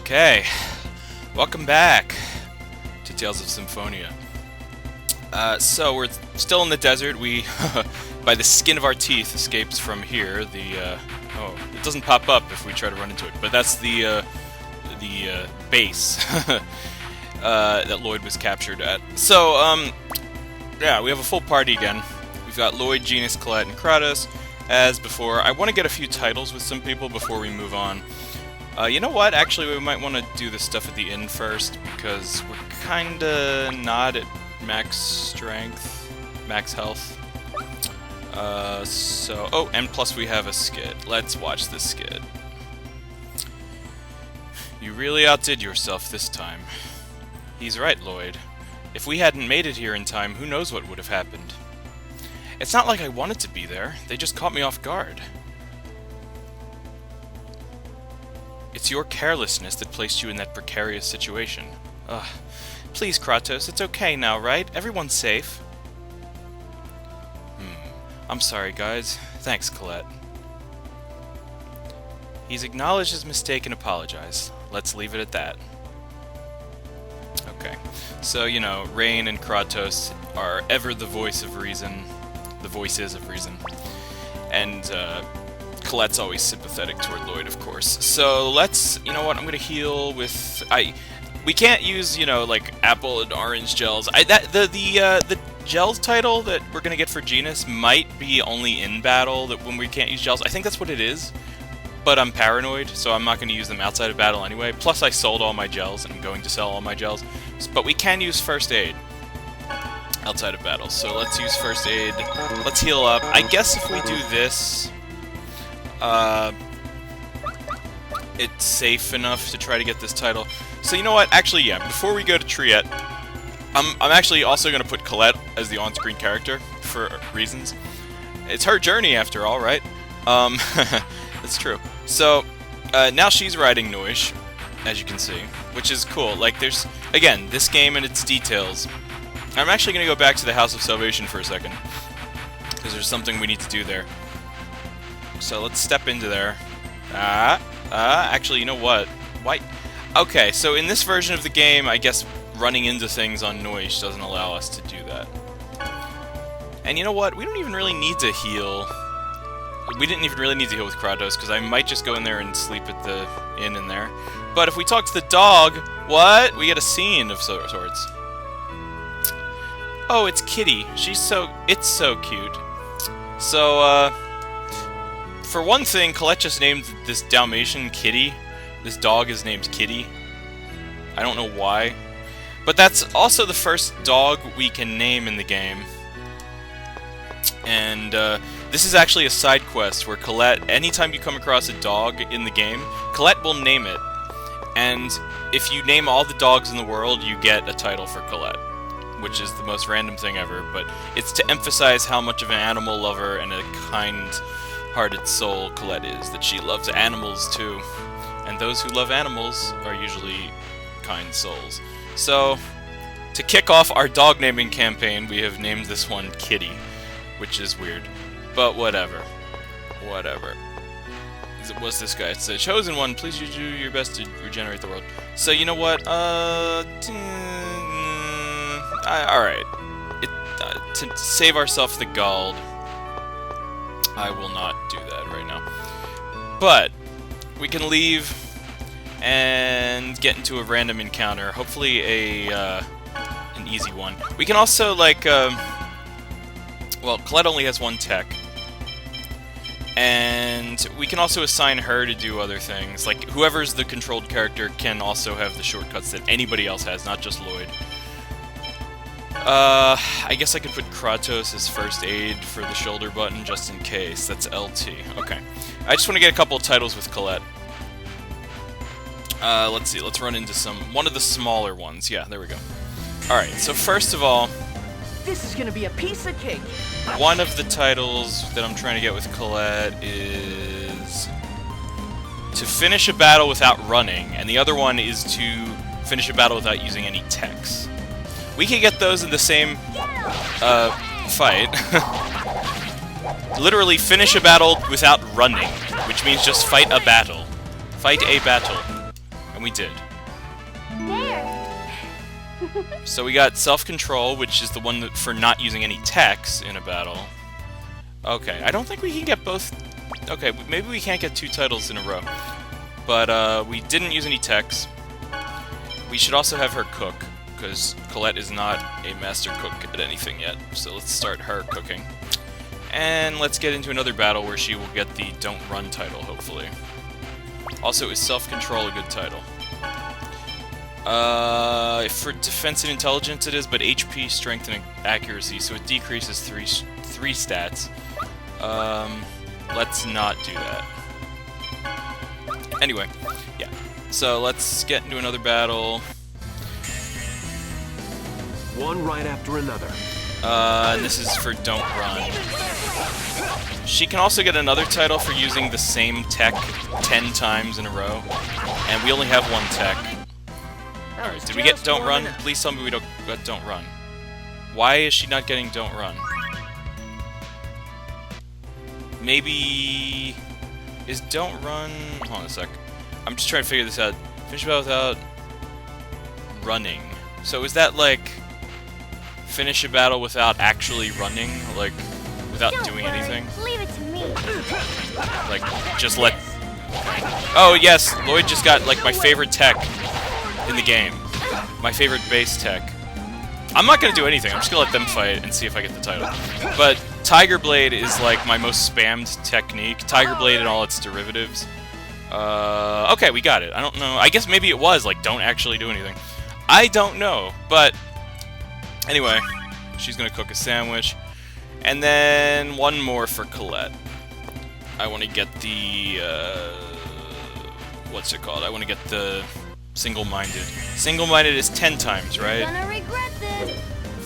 Okay, welcome back to Tales of Symphonia. So we're still in the desert. We, by the skin of our teeth, escaped from here. Oh, it doesn't pop up if we try to run into it, but that's the base that Lloyd was captured at. So, yeah, we have a full party again. We've got Lloyd, Genis, Colette, and Kratos. As before, I want to get a few titles with some people before we move on. You know what? Actually, we might want to do the stuff at the inn first, because we're kinda not at max strength, max health. Oh, and plus we have a skid. Let's watch this skid. You really outdid yourself this time. He's right, Lloyd. If we hadn't made it here in time, who knows what would have happened. It's not like I wanted to be there. They just caught me off guard. It's your carelessness that placed you in that precarious situation. Ugh. Please, Kratos, it's okay now, right? Everyone's safe. I'm sorry, guys. Thanks, Colette. He's acknowledged his mistake and apologized. Let's leave it at that. Okay. So, you know, Rain and Kratos are ever the voice of reason. The voices of reason. And, Colette's always sympathetic toward Lloyd, of course. So let's, you know what, I'm gonna heal with, we can't use, you know, like, apple and orange gels. The gels title that we're gonna get for Genis might be only in battle, that when we can't use gels. I think that's what it is, but I'm paranoid, so I'm not gonna use them outside of battle anyway. Plus I sold all my gels, and I'm going to sell all my gels. But we can use first aid outside of battle, so let's use first aid. Let's heal up. I guess if we do this, it's safe enough to try to get this title. So you know what? Actually, yeah. Before we go to Triette, I'm actually also going to put Colette as the on-screen character for reasons. It's her journey, after all, right? That's true. So now she's riding Noish, as you can see, which is cool. Like, there's again this game and its details. I'm actually going to go back to the House of Salvation for a second, because there's something we need to do there. So let's step into there. Actually, you know what? Why? Okay, so in this version of the game, I guess running into things on Noish doesn't allow us to do that. And you know what? We don't even really need to heal. We didn't even really need to heal with Kratos, because I might just go in there and sleep at the inn in there. But if we talk to the dog, what? We get a scene of sorts. Oh, it's Kitty. It's so cute. So, for one thing, Colette just named this Dalmatian Kitty. This dog is named Kitty. I don't know why. But that's also the first dog we can name in the game. And this is actually a side quest where Colette, anytime you come across a dog in the game, Colette will name it. And if you name all the dogs in the world, you get a title for Colette, which is the most random thing ever. But it's to emphasize how much of an animal lover and a kind-hearted soul Colette is, that she loves animals too, and those who love animals are usually kind souls. So, to kick off our dog naming campaign, we have named this one Kitty, which is weird, but whatever. What's this guy? It's the chosen one. Please do your best to regenerate the world. So you know what? All right. To save ourselves the gald, I will not do that right now. But we can leave and get into a random encounter. Hopefully an easy one. We can also, like, well, Colette only has one tech. And we can also assign her to do other things. Like, whoever's the controlled character can also have the shortcuts that anybody else has, not just Lloyd. I guess I could put Kratos as first aid for the shoulder button, just in case. That's LT. Okay. I just want to get a couple of titles with Colette. Let's see. Let's run into one of the smaller ones. Yeah, there we go. Alright, so first of all, this is gonna be a piece of cake. One of the titles that I'm trying to get with Colette is to finish a battle without running, and the other one is to finish a battle without using any techs. We can get those in the same fight. Literally finish a battle without running, which means just fight a battle. Fight a battle. And we did. There. So we got self-control, which is the one for not using any techs in a battle. Okay, I don't think we can get both... Okay, maybe we can't get 2 titles in a row. But we didn't use any techs. We should also have her cook, because Colette is not a master cook at anything yet. So let's start her cooking. And let's get into another battle where she will get the Don't Run title, hopefully. Also, is Self-Control a good title? For defense and intelligence it is, but HP, strength, and accuracy, so it decreases 3 stats. Let's not do that. Anyway, yeah. So let's get into another battle. One right after another. And this is for Don't Run. She can also get another title for using the same tech 10 times in a row. And we only have 1 tech. Alright, did we get Don't Run? Please tell me we don't get Don't Run. Why is she not getting Don't Run? Maybe... Is Don't Run... Hold on a sec. I'm just trying to figure this out. Finish battle without... running. So is that like... Finish a battle without actually running? Like, without doing anything? Leave it to me. Like, just let... Oh yes, Lloyd just got like my favorite tech in the game. My favorite base tech. I'm not gonna do anything, I'm just gonna let them fight and see if I get the title. But Tiger Blade is like my most spammed technique. Tiger Blade and all its derivatives. Okay, we got it. I don't know. I guess maybe it was like, don't actually do anything. I don't know, but anyway, she's gonna cook a sandwich. And then one more for Colette. I want to get the, what's it called? I want to get the single-minded. Single-minded is 10 times, right? You're gonna regret this.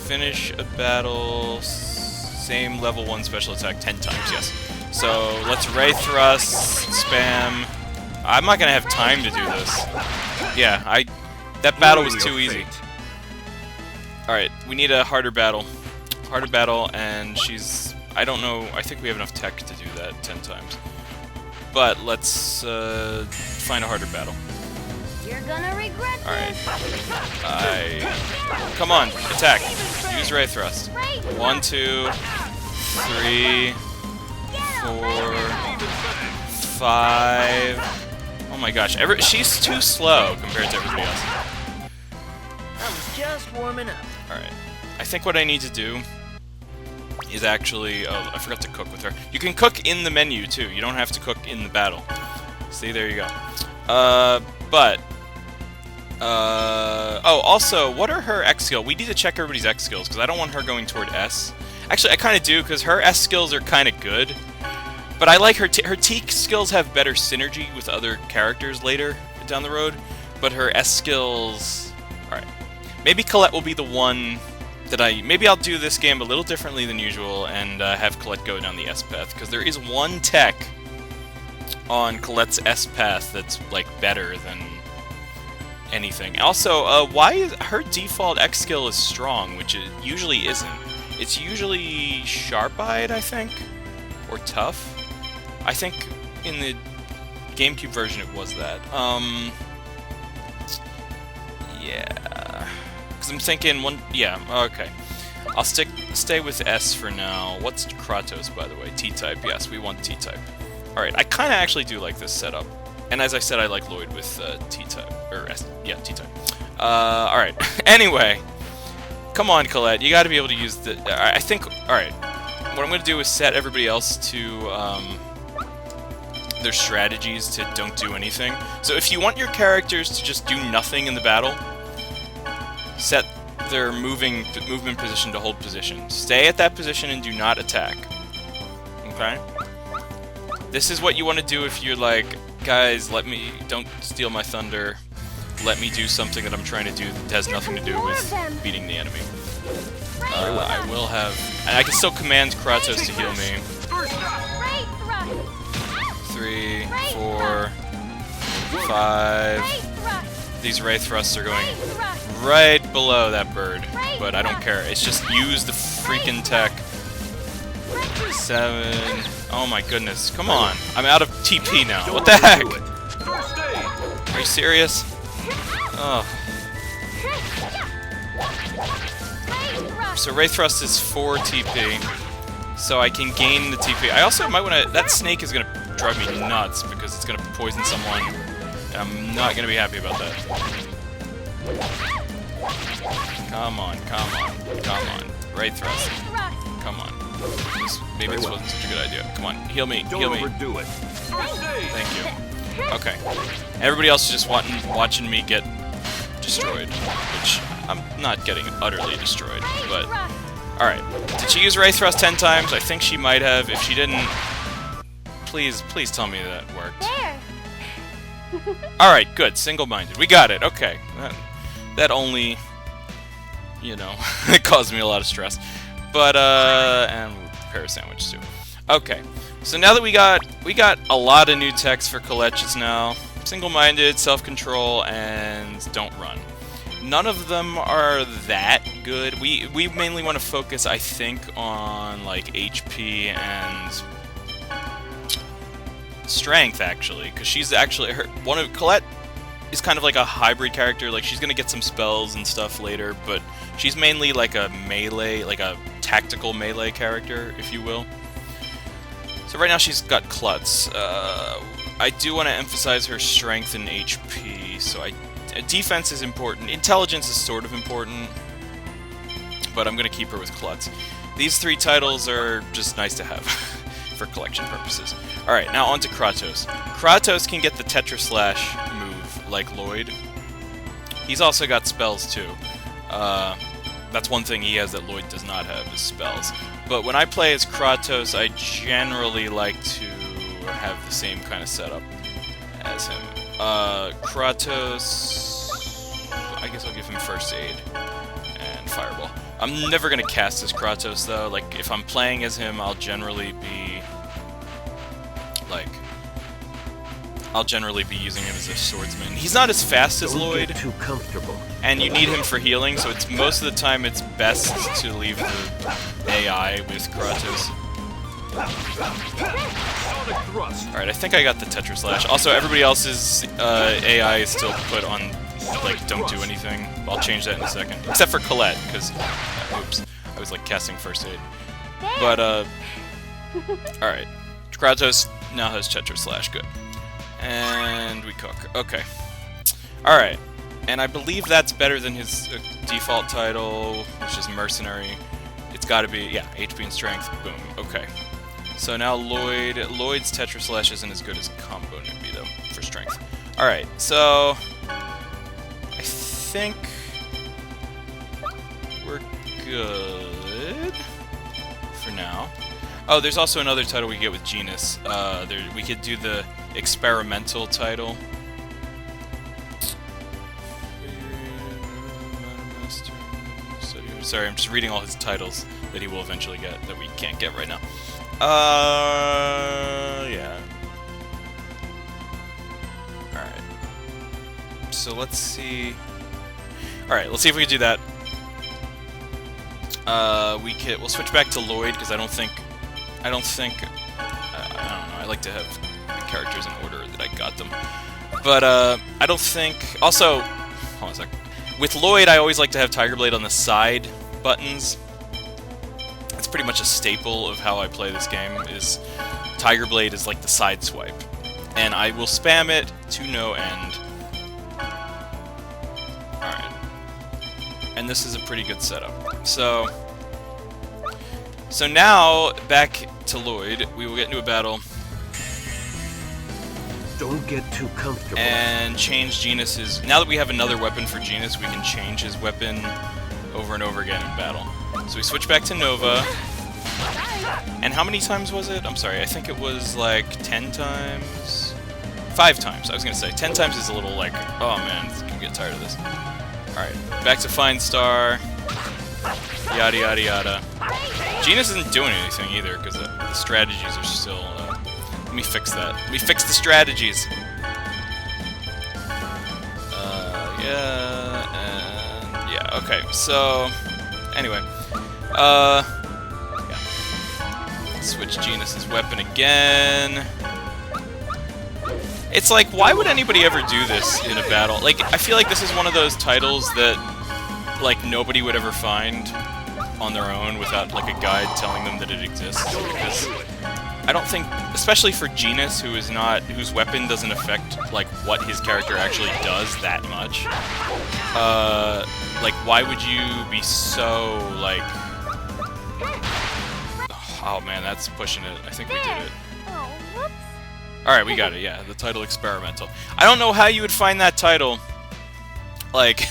Finish a battle, same level 1 special attack 10 times, yes. So, let's Ray Thrust, spam. I'm not gonna have time to do this. Yeah, that battle was too easy. Alright, we need a harder battle. Harder battle, and she's... I don't know, I think we have enough tech to do that 10 times. But let's find a harder battle. You're gonna regret Alright. this. Come on, attack. Use Ray Thrust. 1, 2, 3, 4, 5... Oh my gosh, she's too slow compared to everybody else. I was just warming up. Alright. I think what I need to do is actually... Oh, I forgot to cook with her. You can cook in the menu, too. You don't have to cook in the battle. See, there you go. Oh, also, what are her X skills? We need to check everybody's X skills, because I don't want her going toward S. Actually, I kind of do, because her S skills are kind of good. But I like her T skills have better synergy with other characters later down the road. But her S skills... Alright. Maybe Colette will be the one that maybe I'll do this game a little differently than usual and have Colette go down the S path, because there is one tech on Colette's S path that's like better than anything. Also, why is her default X skill is strong, which it usually isn't. It's usually sharp-eyed, I think, or tough. I think in the GameCube version it was that. Yeah. Because I'm thinking yeah, okay. I'll stay with S for now. What's Kratos, by the way? T-type. Yes, we want T-type. Alright, I kind of actually do like this setup. And as I said, I like Lloyd with T-type. Or S, yeah, T-type. Alright. Anyway. Come on, Colette. You gotta be able to use the... I think... Alright. What I'm gonna do is set everybody else to, their strategies to don't do anything. So if you want your characters to just do nothing in the battle, set their movement position to hold position. Stay at that position and do not attack. Okay? This is what you want to do if you're like, guys, don't steal my thunder. Let me do something that I'm trying to do that has nothing to do with beating the enemy. I will have... And I can still command Kratos to heal me. 3, 4, 5... These Ray Thrusts are going right below that bird, but I don't care. It's just use the freaking tech. 7... Oh my goodness, come on. I'm out of TP now. What the heck? Are you serious? Oh. So Ray Thrust is 4 TP, so I can gain the TP. I also might want to... That snake is going to drive me nuts because it's going to poison someone, and I'm not going to be happy about that. Come on, come on, come on. Ray Thrust. Come on. Maybe this wasn't such a good idea. Come on, heal me, heal me. Don't overdo it. Thank you. Okay. Everybody else is just watching me get destroyed, which I'm not getting utterly destroyed, but... Alright. Did she use Ray Thrust 10 times? I think she might have. If she didn't, please tell me that worked. There. Alright, good. Single-minded. We got it. Okay. That only, you know, it caused me a lot of stress. But, and we'll prepare a sandwich too. Okay. So now that we got a lot of new text for Colette just now. Single-minded, self-control, and don't run. None of them are that good. We mainly want to focus, I think, on like HP and strength, actually, because she's actually Colette is kind of like a hybrid character. Like, she's gonna get some spells and stuff later, but she's mainly like a melee, like a tactical melee character, if you will. So right now she's got Klutz. I do want to emphasize her strength and HP, so defense is important. Intelligence is sort of important, but I'm going to keep her with Klutz. These 3 titles are just nice to have for collection purposes. Alright, now on to Kratos. Kratos can get the Tetra Slash move like Lloyd. He's also got spells too. That's one thing he has that Lloyd does not have, is spells. But when I play as Kratos, I generally like to have the same kind of setup as him. Kratos... I guess I'll give him First Aid and Fireball. I'm never going to cast as Kratos, though. Like, if I'm playing as him, I'll generally be... like... I'll generally be using him as a swordsman. He's not as fast as Lloyd, Don't get too comfortable. and you need him for healing, so it's most of the time it's best to leave the AI with Kratos. Alright, I think I got the Tetra Slash. Also, everybody else's AI is still put on, like, don't do anything. I'll change that in a second. Except for Colette, because, oops, I was, like, casting First Aid. But, alright. Kratos now has Tetra Slash, good. And we cook. Okay. Alright. And I believe that's better than his default title, which is Mercenary. It's gotta be, yeah, HP and Strength. Boom. Okay. So now Lloyd's Tetra Slash isn't as good as Combo Newbie, though, for Strength. Alright, so... I think... we're good... for now. Oh, there's also another title we get with Genis. We could do the experimental title. Sorry, I'm just reading all his titles that he will eventually get, that we can't get right now. Yeah. Alright. So let's see... Alright, let's see if we can do that. We'll switch back to Lloyd, because I don't know, I like to have characters in order that I got them. But, I don't think... Also, hold on a sec. With Lloyd, I always like to have Tiger Blade on the side buttons. It's pretty much a staple of how I play this game, is Tiger Blade is like the side swipe. And I will spam it to no end. Alright. And this is a pretty good setup. So now, back to Lloyd, we will get into a battle. Don't get too comfortable. And change Genis's... Now that we have another weapon for Genis, we can change his weapon over and over again in battle. So we switch back to Nova. And how many times was it? I'm sorry, I think it was like 10 times? 5 times, I was gonna say. 10 times is a little like, oh man, I can get tired of this. Alright, back to Fine Star. Yada yada yada. Genis isn't doing anything either, because the strategies are still... let me fix that. Let me fix the strategies. Yeah, and... yeah, okay, so... Anyway. Yeah. Switch Genis's weapon again. It's like, why would anybody ever do this in a battle? Like, I feel like this is one of those titles that, like, nobody would ever find on their own without, like, a guide telling them that it exists, because I don't think, especially for Genis, whose weapon doesn't affect, like, what his character actually does that much, like, why would you be so, like... Oh man, that's pushing it. I think we did it. Oh, whoops. Alright, we got it, yeah. The title Experimental. I don't know how you would find that title. Like,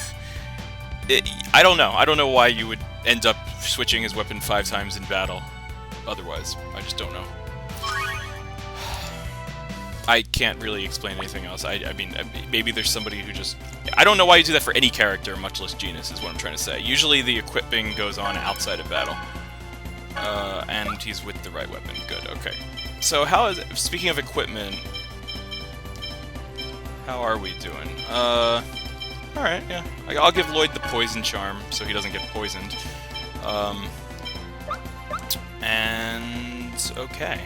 I don't know. I don't know why you would end up switching his weapon 5 times in battle. Otherwise, I just don't know. I can't really explain anything else. I mean, maybe there's somebody who just... I don't know why you do that for any character, much less Genis, is what I'm trying to say. Usually the equipping goes on outside of battle. And he's with the right weapon. Good, okay. So how is... Speaking of equipment... How are we doing? Alright, yeah. I'll give Lloyd the Poison Charm, so he doesn't get poisoned. And... okay.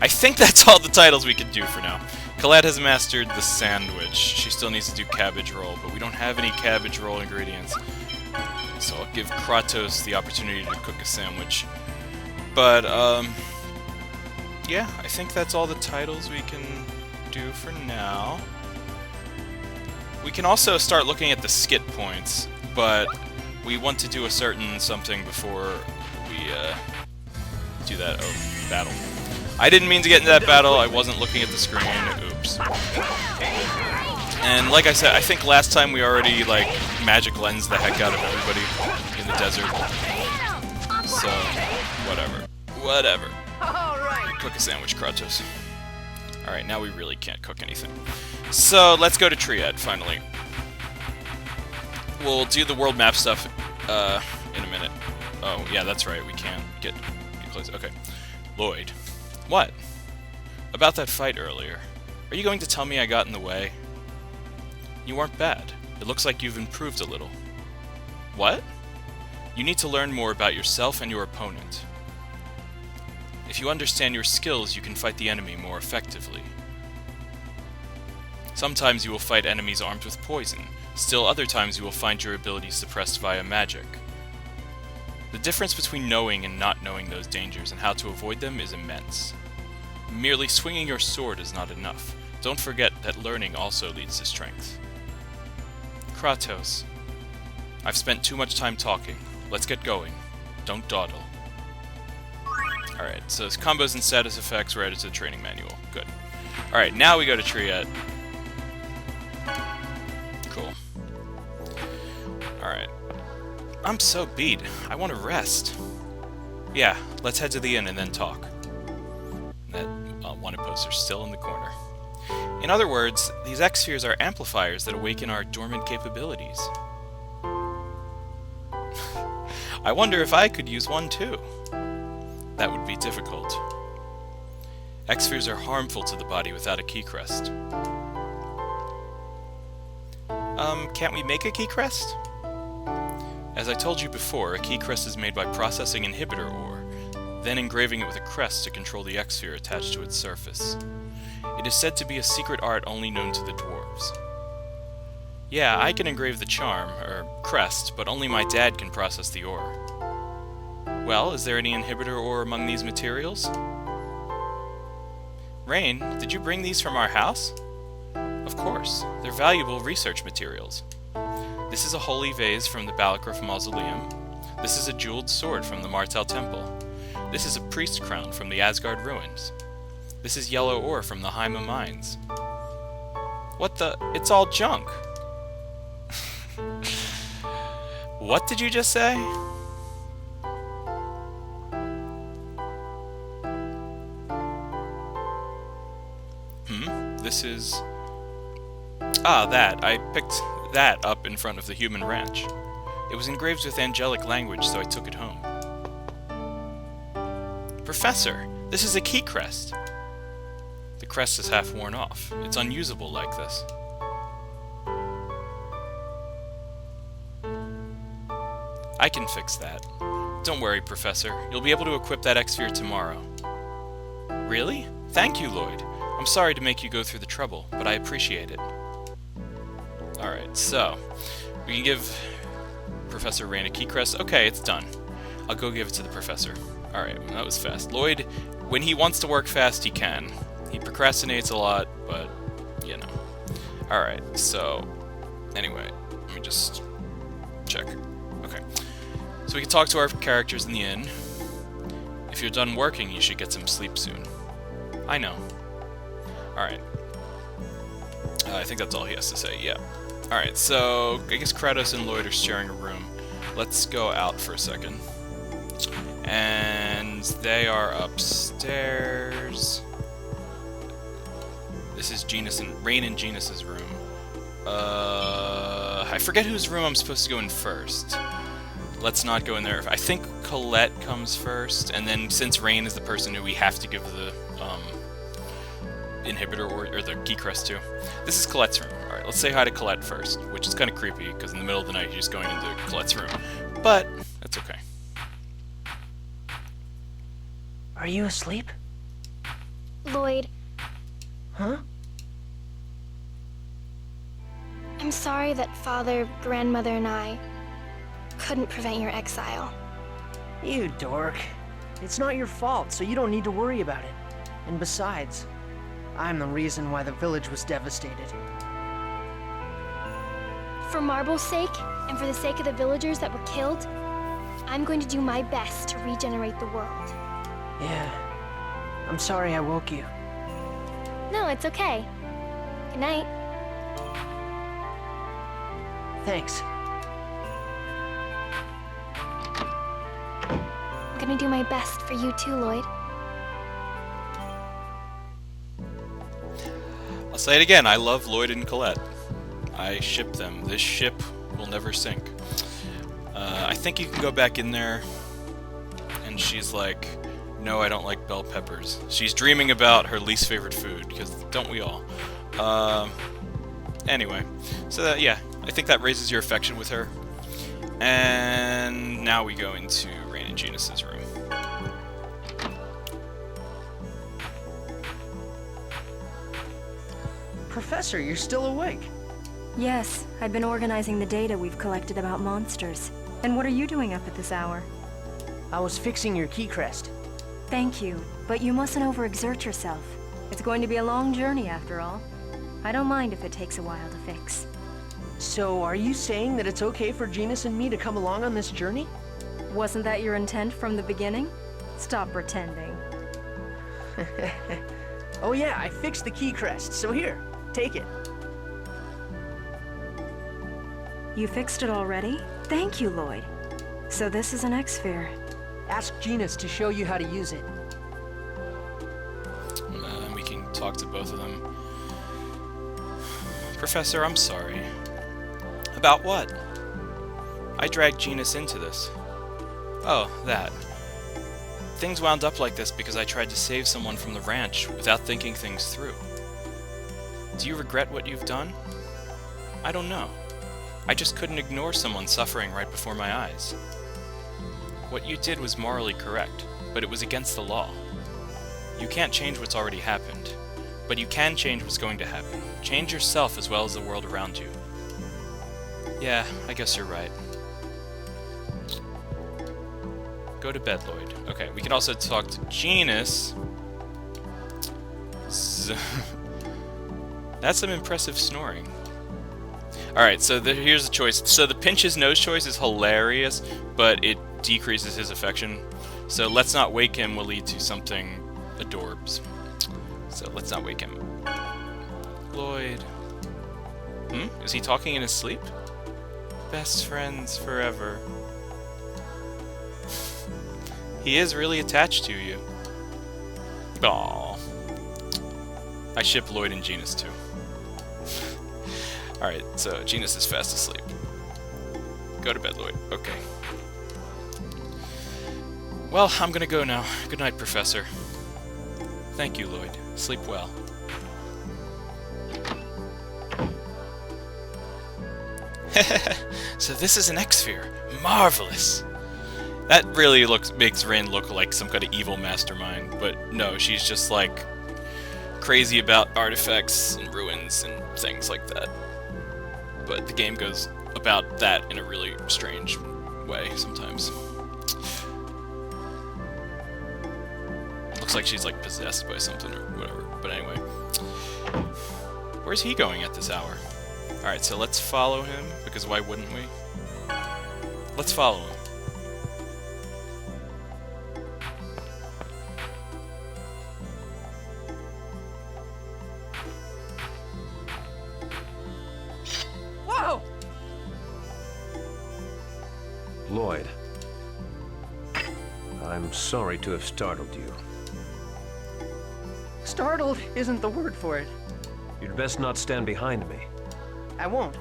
I think that's all the titles we can do for now. Colette has mastered the sandwich. She still needs to do cabbage roll, but we don't have any cabbage roll ingredients. So I'll give Kratos the opportunity to cook a sandwich. But, yeah, I think that's all the titles we can do for now. We can also start looking at the skit points, but we want to do a certain something before we, do that. Oh, battle. I didn't mean to get into that battle, I wasn't looking at the screen, oops. And like I said, I think last time we already, like, magic lensed the heck out of everybody in the desert. So, whatever. Whatever. Cook a sandwich, Kratos. Alright, now we really can't cook anything. So, let's go to Triad, finally. We'll do the world map stuff, in a minute. Oh, yeah, that's right, we can't get close. Okay. Lloyd. What? About that fight earlier. Are you going to tell me I got in the way? You weren't bad. It looks like you've improved a little. What? You need to learn more about yourself and your opponent. If you understand your skills, you can fight the enemy more effectively. Sometimes you will fight enemies armed with poison. Still other times you will find your abilities suppressed via magic. The difference between knowing and not knowing those dangers and how to avoid them is immense. Merely swinging your sword is not enough. Don't forget that learning also leads to strength. Kratos. I've spent too much time talking. Let's get going. Don't dawdle. Alright, so it's combos and status effects were added to the training manual. Good. Alright, now we go to Triad. Cool. Alright. I'm so beat. I want to rest. Yeah, let's head to the inn and then talk. That wanted poster's still in the corner. In other words, these X-Spheres are amplifiers that awaken our dormant capabilities. I wonder if I could use one too. That would be difficult. X-Spheres are harmful to the body without a key crest. Can't we make a key crest? As I told you before, a key crest is made by processing inhibitor ore, then engraving it with a crest to control the X-Sphere attached to its surface. It is said to be a secret art only known to the dwarves. Yeah, I can engrave the charm, or crest, but only my dad can process the ore. Well, is there any inhibitor ore among these materials? Rain, did you bring these from our house? Of course, they're valuable research materials. This is a holy vase from the Balakrof Mausoleum. This is a jeweled sword from the Martel Temple. This is a priest's crown from the Asgard ruins. This is yellow ore from the Haima mines. What the? It's all junk! What did you just say? This is... Ah, that. I picked that up in front of the human ranch. It was engraved with angelic language, so I took it home. Professor, this is a key crest. The crest is half worn off. It's unusable like this. I can fix that. Don't worry, Professor. You'll be able to equip that X-Sphere tomorrow. Really? Thank you, Lloyd. I'm sorry to make you go through the trouble, but I appreciate it. Alright, so we can give Professor Rain a key crest. Okay, it's done. I'll go give it to the professor. Alright, well, that was fast. Lloyd, when he wants to work fast, he can. He procrastinates a lot, but, you know. Alright, so, anyway, let me just check. Okay. So we can talk to our characters in the inn. If you're done working, you should get some sleep soon. I know. Alright. I think that's all he has to say, yeah. Alright, so I guess Kratos and Lloyd are sharing a room. Let's go out for a second. And they are upstairs. This is Rain and Genus's room. I forget whose room I'm supposed to go in first. Let's not go in there. I think Colette comes first, and then since Rain is the person who we have to give the inhibitor or the key crest to, this is Colette's room. Alright, let's say hi to Colette first, which is kind of creepy, because in the middle of the night you're just going into Colette's room. But, that's okay. Are you asleep? Lloyd, Huh? I'm sorry that Father, Grandmother, and I couldn't prevent your exile. You dork. It's not your fault, so you don't need to worry about it. And besides, I'm the reason why the village was devastated. For Marble's sake, and for the sake of the villagers that were killed, I'm going to do my best to regenerate the world. Yeah. I'm sorry I woke you. No, it's okay. Good night. Thanks. I'm gonna do my best for you too, Lloyd. I'll say it again, I love Lloyd and Colette. I ship them. This ship will never sink. I think you can go back in there, and she's like, no, I don't like bell peppers. She's dreaming about her least favorite food, because don't we all? Anyway, so that, yeah, I think that raises your affection with her. And now we go into Rain and Genus's room. Professor, you're still awake. Yes, I've been organizing the data we've collected about monsters. And what are you doing up at this hour? I was fixing your key crest. Thank you, but you mustn't overexert yourself. It's going to be a long journey after all. I don't mind if it takes a while to fix. So, are you saying that it's okay for Genus and me to come along on this journey? Wasn't that your intent from the beginning? Stop pretending. Oh yeah, I fixed the key crest, so here, take it. You fixed it already? Thank you, Lloyd. So this is an X-Sphere. Ask Genus to show you how to use it. We can talk to both of them. Professor, I'm sorry. About what? I dragged Genus into this. Oh, that. Things wound up like this because I tried to save someone from the ranch without thinking things through. Do you regret what you've done? I don't know. I just couldn't ignore someone suffering right before my eyes. What you did was morally correct, but it was against the law. You can't change what's already happened, but you can change what's going to happen. Change yourself as well as the world around you. Yeah, I guess you're right. Go to bed, Lloyd. Okay, we can also talk to Genus. That's some impressive snoring. Alright, so here's the choice. So the pinch his nose choice is hilarious, but it decreases his affection. So let's not wake him will lead to something adorbs. So let's not wake him. Lloyd. Is he talking in his sleep? Best friends forever. He is really attached to you. Aww. I ship Lloyd and Genus too. Alright, so Genus is fast asleep. Go to bed, Lloyd. Okay. Well, I'm gonna go now. Good night, Professor. Thank you, Lloyd. Sleep well. So this is an X-Sphere. Marvelous! That really makes Rain look like some kind of evil mastermind, but no, she's just like crazy about artifacts and ruins and things like that. But the game goes about that in a really strange way sometimes. Looks like she's like possessed by something or whatever. But anyway. Where's he going at this hour? Alright, so let's follow him, because why wouldn't we? Let's follow him. Whoa! Lloyd. I'm sorry to have startled you. Startled isn't the word for it. You'd best not stand behind me. I won't.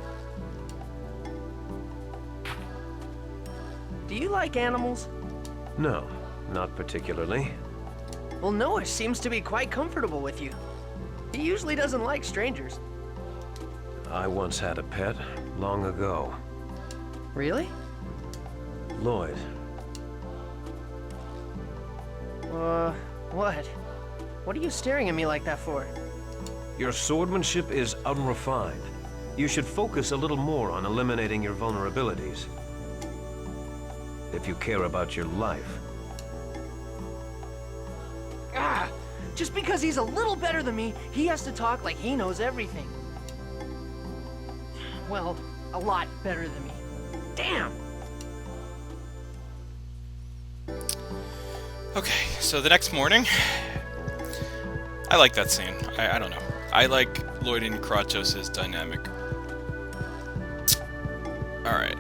Do you like animals? No, not particularly. Well, Noah seems to be quite comfortable with you. He usually doesn't like strangers. I once had a pet, long ago. Really? Lloyd. What? What are you staring at me like that for? Your swordsmanship is unrefined. You should focus a little more on eliminating your vulnerabilities. If you care about your life. Ah! Just because he's a little better than me, he has to talk like he knows everything. Well, a lot better than me. Damn! Okay, so the next morning, I like that scene. I don't know. I like Lloyd and Kratos' dynamic. Alright,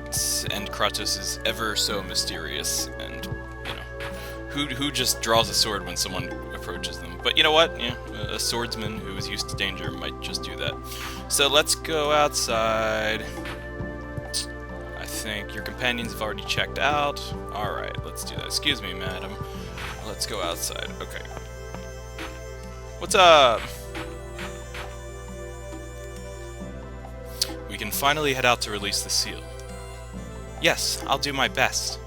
and Kratos is ever so mysterious, and, you know, who just draws a sword when someone approaches them? But you know what? Yeah, a swordsman who is used to danger might just do that. So let's go outside. I think your companions have already checked out. Alright, let's do that. Excuse me, madam. Let's go outside. Okay. What's up? We can finally head out to release the seal. Yes, I'll do my best.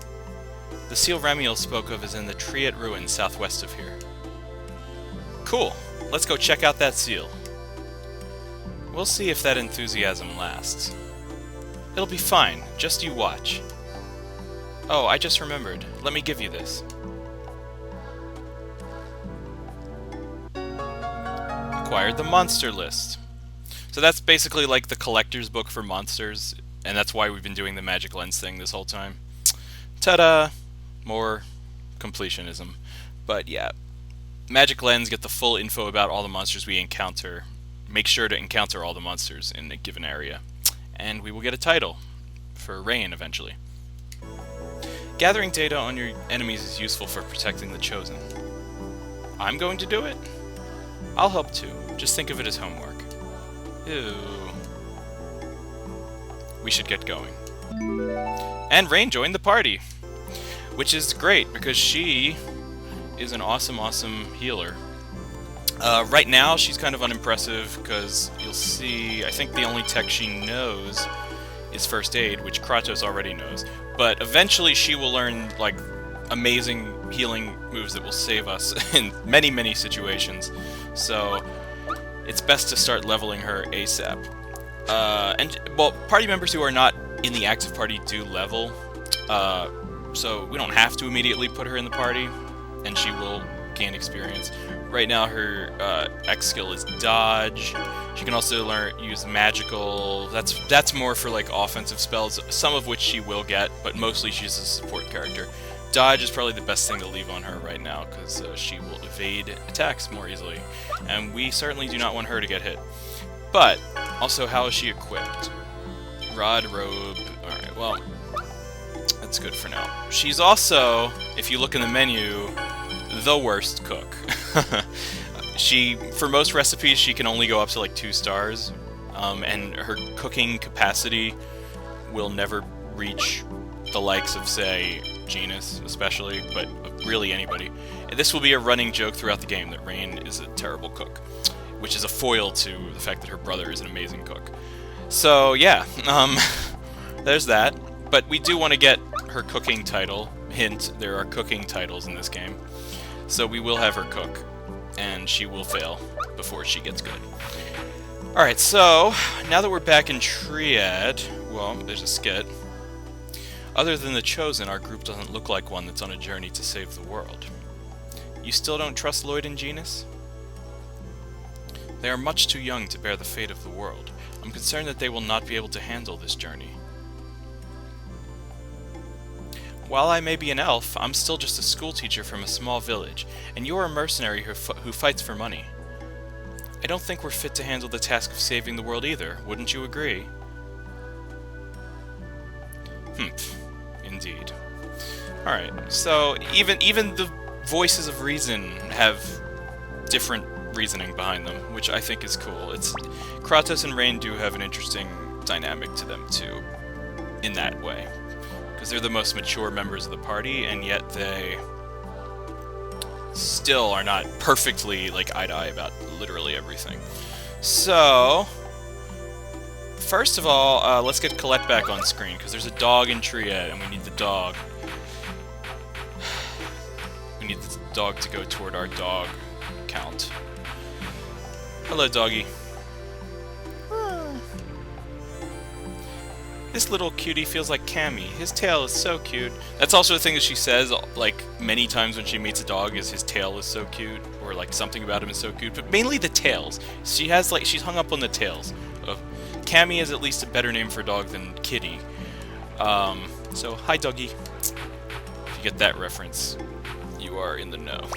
The seal Remiel spoke of is in the Triet ruins southwest of here. Cool. Let's go check out that seal. We'll see if that enthusiasm lasts. It'll be fine. Just you watch. Oh, I just remembered. Let me give you this. Acquired the monster list. So that's basically like the collector's book for monsters, and that's why we've been doing the magic lens thing this whole time. Ta-da! More completionism. But yeah, magic lens, get the full info about all the monsters we encounter. Make sure to encounter all the monsters in a given area. And we will get a title for Rain eventually. Gathering data on your enemies is useful for protecting the Chosen. I'm going to do it? I'll help too. Just think of it as homework. Ew. We should get going. And Rain joined the party, which is great because she is an awesome, awesome healer. Right now, she's kind of unimpressive because you'll see, I think the only tech she knows is First Aid, which Kratos already knows. But eventually she will learn, like, amazing healing moves that will save us in many, many situations. So it's best to start leveling her ASAP. Well, party members who are not in the active party do level, so we don't have to immediately put her in the party, and she will gain experience. Right now, her X skill is dodge. She can also use magical. That's more for like offensive spells, some of which she will get, but mostly she's a support character. Dodge is probably the best thing to leave on her right now, because she will evade attacks more easily, and we certainly do not want her to get hit. But, also, how is she equipped? Rod, robe, alright, well, that's good for now. She's also, if you look in the menu, the worst cook. For most recipes, she can only go up to like 2 stars, and her cooking capacity will never reach the likes of, say, Genis, especially, but really anybody. This will be a running joke throughout the game that Rain is a terrible cook, which is a foil to the fact that her brother is an amazing cook. So, yeah, there's that. But we do want to get her cooking title. Hint, there are cooking titles in this game. So we will have her cook, and she will fail. before she gets good. Alright, so, now that we're back in Triad, well, there's a skit. Other than the Chosen, our group doesn't look like one that's on a journey to save the world. You still don't trust Lloyd and Genis? They are much too young to bear the fate of the world. I'm concerned that they will not be able to handle this journey. While I may be an elf, I'm still just a schoolteacher from a small village, and you're a mercenary who fights for money. I don't think we're fit to handle the task of saving the world either, wouldn't you agree? Indeed. Alright, so even the voices of reason have different reasoning behind them, which I think is cool. Kratos and Rain do have an interesting dynamic to them too, in that way. Because they're the most mature members of the party, and yet they still are not perfectly like eye to eye about literally everything. So, first of all, let's get Colette back on screen, because there's a dog in Triad, and we need the dog. We need the dog to go toward our dog count. Hello, doggy. This little cutie feels like Cammy. His tail is so cute. That's also the thing that she says, like, many times when she meets a dog, is his tail is so cute, or, like, something about him is so cute, but mainly the tails. She has, like, she's hung up on the tails. Cammy is at least a better name for a dog than Kitty. So, hi, doggy. If you get that reference, you are in the know.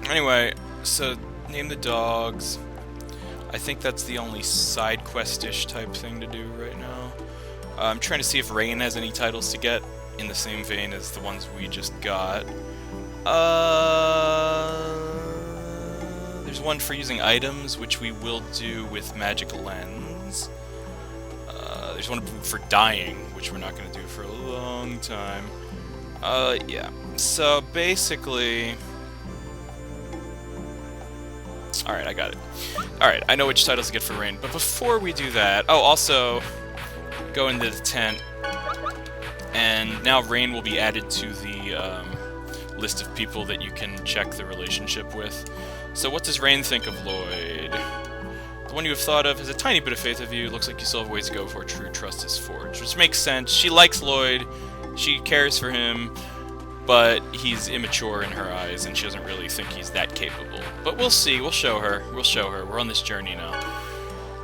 Anyway, so, name the dogs. I think that's the only side quest-ish type thing to do right now. I'm trying to see if Rain has any titles to get in the same vein as the ones we just got. There's one for using items, which we will do with Magic Lens. There's one for dying, which we're not going to do for a long time. Yeah. So, basically... Alright, I got it. Alright, I know which titles to get for Rain, but before we do that... Oh, also, go into the tent, and now Rain will be added to the list of people that you can check the relationship with. So what does Rain think of Lloyd? The one you have thought of has a tiny bit of faith of you. Looks like you still have ways to go before true trust is forged, which makes sense. She likes Lloyd, she cares for him, but he's immature in her eyes, and she doesn't really think he's that capable. But we'll see. We'll show her. We'll show her. We're on this journey now.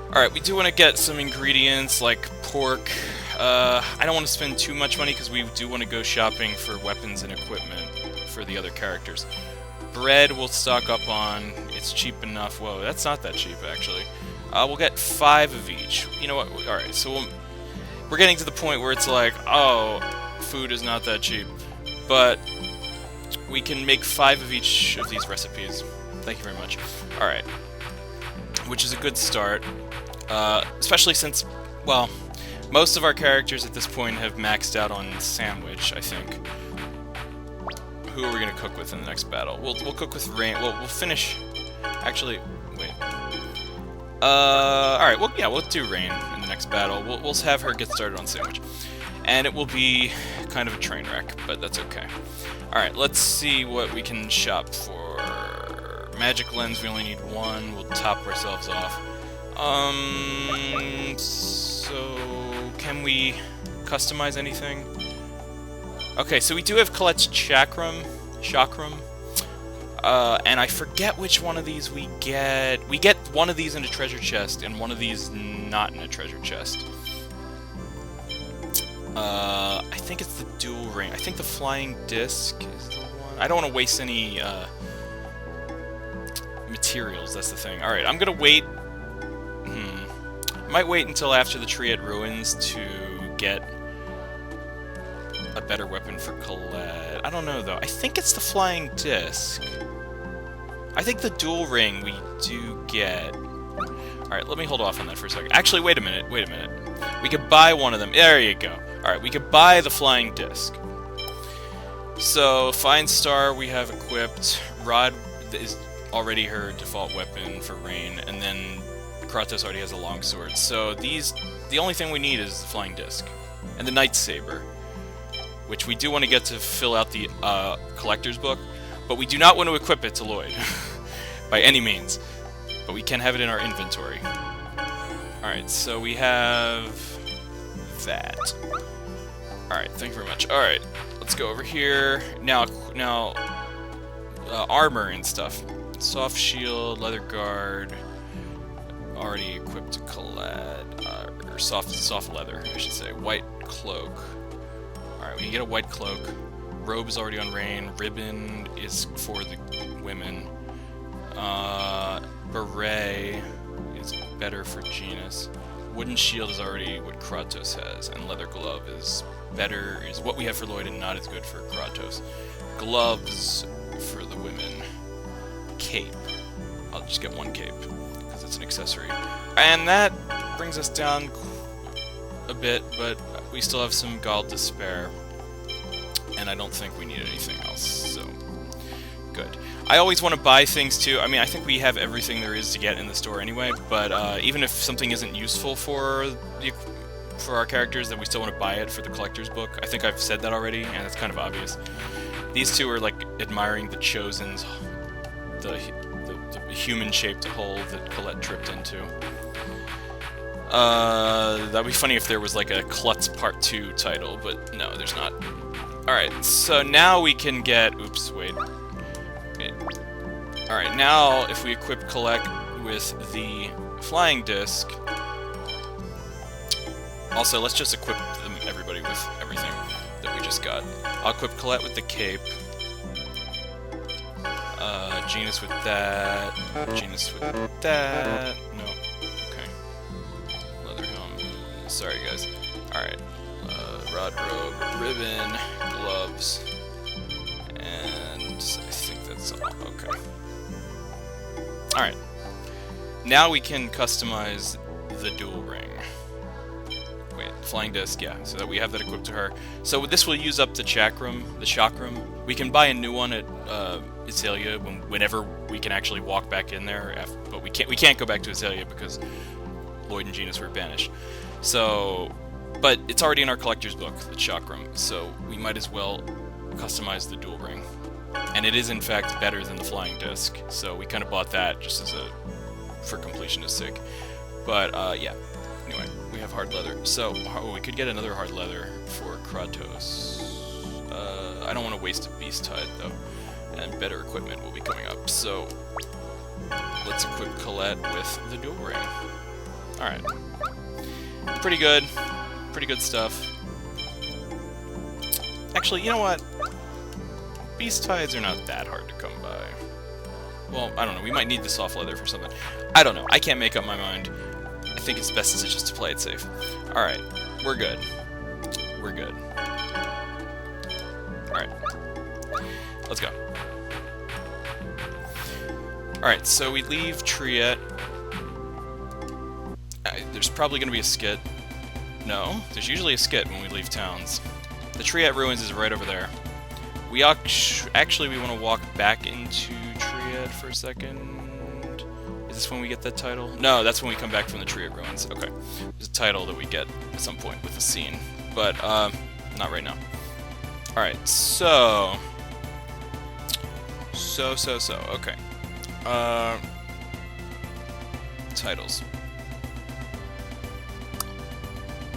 Alright, we do want to get some ingredients, like pork. I don't want to spend too much money, because we do want to go shopping for weapons and equipment for the other characters. Bread we'll stock up on. It's cheap enough. Whoa, that's not that cheap, actually. We'll get 5 of each. You know what? Alright, so we're getting to the point where it's like, oh, food is not that cheap. But we can make 5 of each of these recipes. Thank you very much. Alright. Which is a good start. Especially since, well, most of our characters at this point have maxed out on sandwich, I think. Who are we going to cook with in the next battle? We'll cook with Rain. We'll finish... Actually, wait. Alright, well, yeah, we'll do Rain in the next battle. We'll have her get started on sandwich. And it will be kind of a train wreck, but that's okay. Alright, let's see what we can shop for. Magic Lens, we only need 1. We'll top ourselves off. So... can we customize anything? Okay, so we do have Colette's Chakram. And I forget which one of these we get. We get one of these in a treasure chest, and one of these not in a treasure chest. I think it's the dual ring. I think the flying disc is the one. I don't want to waste any materials, that's the thing. Alright, I'm gonna wait. I might wait until after the Triad Ruins to get a better weapon for Colette. I don't know, though. I think it's the flying disc. I think the dual ring we do get. Alright, let me hold off on that for a second. Actually, wait a minute. We could buy one of them. There you go. Alright, we could buy the flying disc. So, Fine Star we have equipped. Rod is already her default weapon for Rain, and then Kratos already has a longsword. So the only thing we need is the flying disc. And the Night Saber, which we do want to get to fill out the collector's book. But we do not want to equip it to Lloyd, by any means. But we can have it in our inventory. Alright, so we have that. Alright, thank you very much. Alright, let's go over here. Now, armor and stuff. Soft shield, leather guard. Already equipped to Colette. Or soft leather, I should say. White cloak. Alright, we can get a white cloak. Robe is already on Rain. Ribbon is for the women. Beret is better for Genis. Wooden shield is already what Kratos has, and leather glove is better, is what we have for Lloyd and not as good for Kratos. Gloves for the women. Cape. I'll just get one cape, because it's an accessory. And that brings us down a bit, but we still have some gold to spare. And I don't think we need anything else, so good. I always want to buy things too. I mean, I think we have everything there is to get in the store anyway, but even if something isn't useful for our characters, then we still want to buy it for the collector's book. I think I've said that already, and it's kind of obvious. These two are like admiring the Chosen's, the human-shaped hole that Colette tripped into. That'd be funny if there was like a Klutz Part 2 title, but no, there's not. Alright, so now we can get... Oops, wait. Alright, now if we equip Colette with the flying disc... Also, let's just equip everybody with everything that we just got. I'll equip Colette with the cape. Genis with that. Genis with that. No. Okay. Leather helm. Sorry, guys. Alright. Rod robe, ribbon, gloves, and I think that's all. Okay. Alright. Now we can customize the dual ring. Wait, flying disc, yeah, so that we have that equipped to her. So this will use up the chakram. We can buy a new one at Iselia whenever we can actually walk back in there, but we can't go back to Iselia because Lloyd and Genis were banished. So... But it's already in our collector's book, the chakram, so we might as well customize the dual ring. And it is in fact better than the flying disc, so we kind of bought that just as for completionist sake. But yeah, anyway, we have hard leather. So we could get another hard leather for Kratos. I don't want to waste a beast hide though, and better equipment will be coming up. So let's equip Colette with the dual ring. Alright. Pretty good. Pretty good stuff. Actually, you know what? Beast hides are not that hard to come by. Well, I don't know. We might need the soft leather for something. I don't know. I can't make up my mind. I think it's best just to play it safe. Alright. We're good. We're good. Alright. Let's go. Alright, so we leave Triet. There's probably going to be a skit. No, there's usually a skit when we leave towns. The Triet Ruins is right over there. We actually want to walk back into Triet for a second. Is this when we get that title? No, that's when we come back from the Triet Ruins. Okay. There's a title that we get at some point with the scene. But, not right now. Alright, so... Okay. Titles.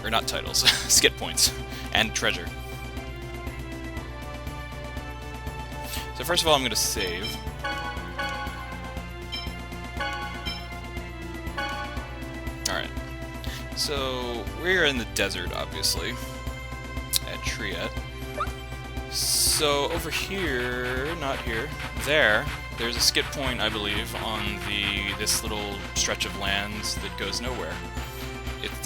Or not titles, skit points, and treasure. So first of all, I'm going to save. Alright. So, we're in the desert, obviously, at Triet. So, over here, not here, there's a skit point, I believe, on this little stretch of lands that goes nowhere.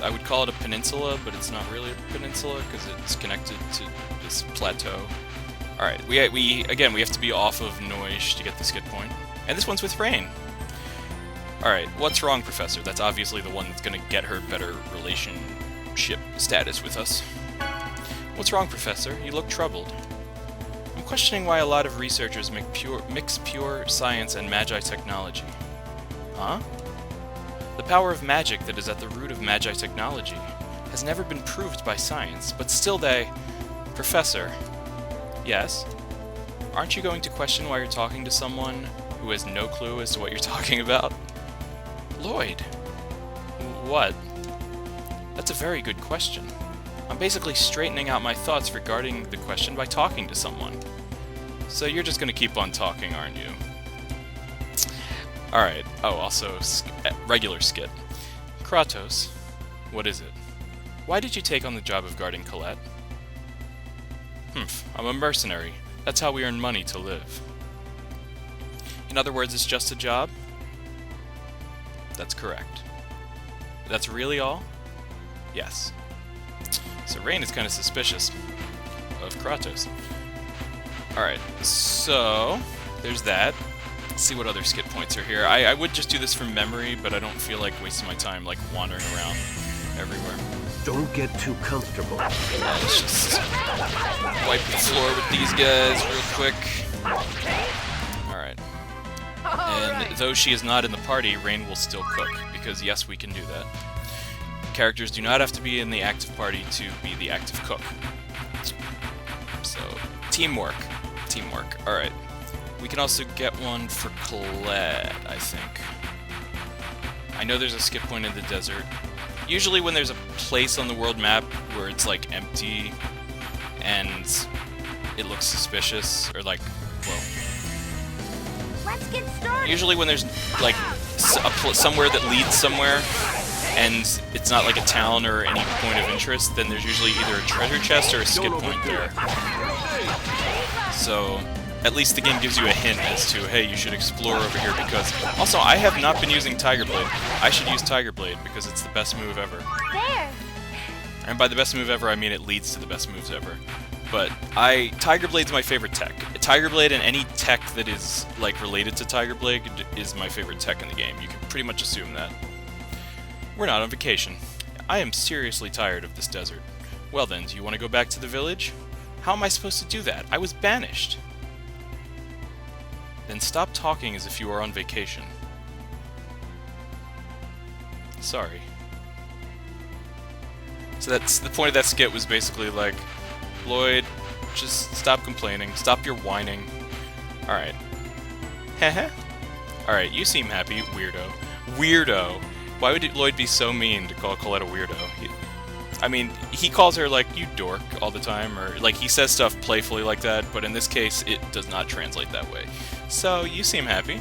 I would call it a peninsula, but it's not really a peninsula because it's connected to this plateau. Alright, we have to be off of Noise to get the skid point. And this one's with Rain. Alright, what's wrong, Professor? That's obviously the one that's going to get her better relationship status with us. What's wrong, Professor? You look troubled. I'm questioning why a lot of researchers mix pure science and magi technology. Huh? The power of magic that is at the root of magi technology has never been proved by science, but still they... Professor. Yes? Aren't you going to question why you're talking to someone who has no clue as to what you're talking about? Lloyd. What? That's a very good question. I'm basically straightening out my thoughts regarding the question by talking to someone. So you're just gonna keep on talking, aren't you? Alright. Oh, also, regular skit. Kratos. What is it? Why did you take on the job of guarding Colette? I'm a mercenary. That's how we earn money to live. In other words, it's just a job? That's correct. That's really all? Yes. So Rain is kind of suspicious of Kratos. Alright, so there's that. Let's see what other skit points are here. I would just do this from memory, but I don't feel like wasting my time like wandering around everywhere. Don't get too comfortable. Let's just wipe the floor with these guys real quick. Alright. And though she is not in the party, Rain will still cook, because yes, we can do that. Characters do not have to be in the active party to be the active cook. So, teamwork. Teamwork. Alright. We can also get one for Colette, I think. I know there's a skip point in the desert. Usually when there's a place on the world map where it's like empty and it looks suspicious, or like, well... Let's get started. Usually when there's like somewhere that leads somewhere, and it's not like a town or any point of interest, then there's usually either a treasure chest or a skip point there. So, at least the game gives you a hint as to, hey, you should explore over here, because... Also, I have not been using Tiger Blade. I should use Tiger Blade, because it's the best move ever. There. And by the best move ever, I mean it leads to the best moves ever. But Tiger Blade's my favorite tech. Tiger Blade and any tech that is, like, related to Tiger Blade is my favorite tech in the game. You can pretty much assume that. We're not on vacation. I am seriously tired of this desert. Well then, do you want to go back to the village? How am I supposed to do that? I was banished. Then stop talking as if you are on vacation. Sorry. So that's the point of that skit, was basically like, Lloyd, just stop complaining, stop your whining. Alright. Heh. Alright, you seem happy, weirdo. Weirdo! Why would Lloyd be so mean to call Colette a weirdo? I mean, he calls her, like, you dork all the time, or, like, he says stuff playfully like that, but in this case, it does not translate that way. So, you seem happy.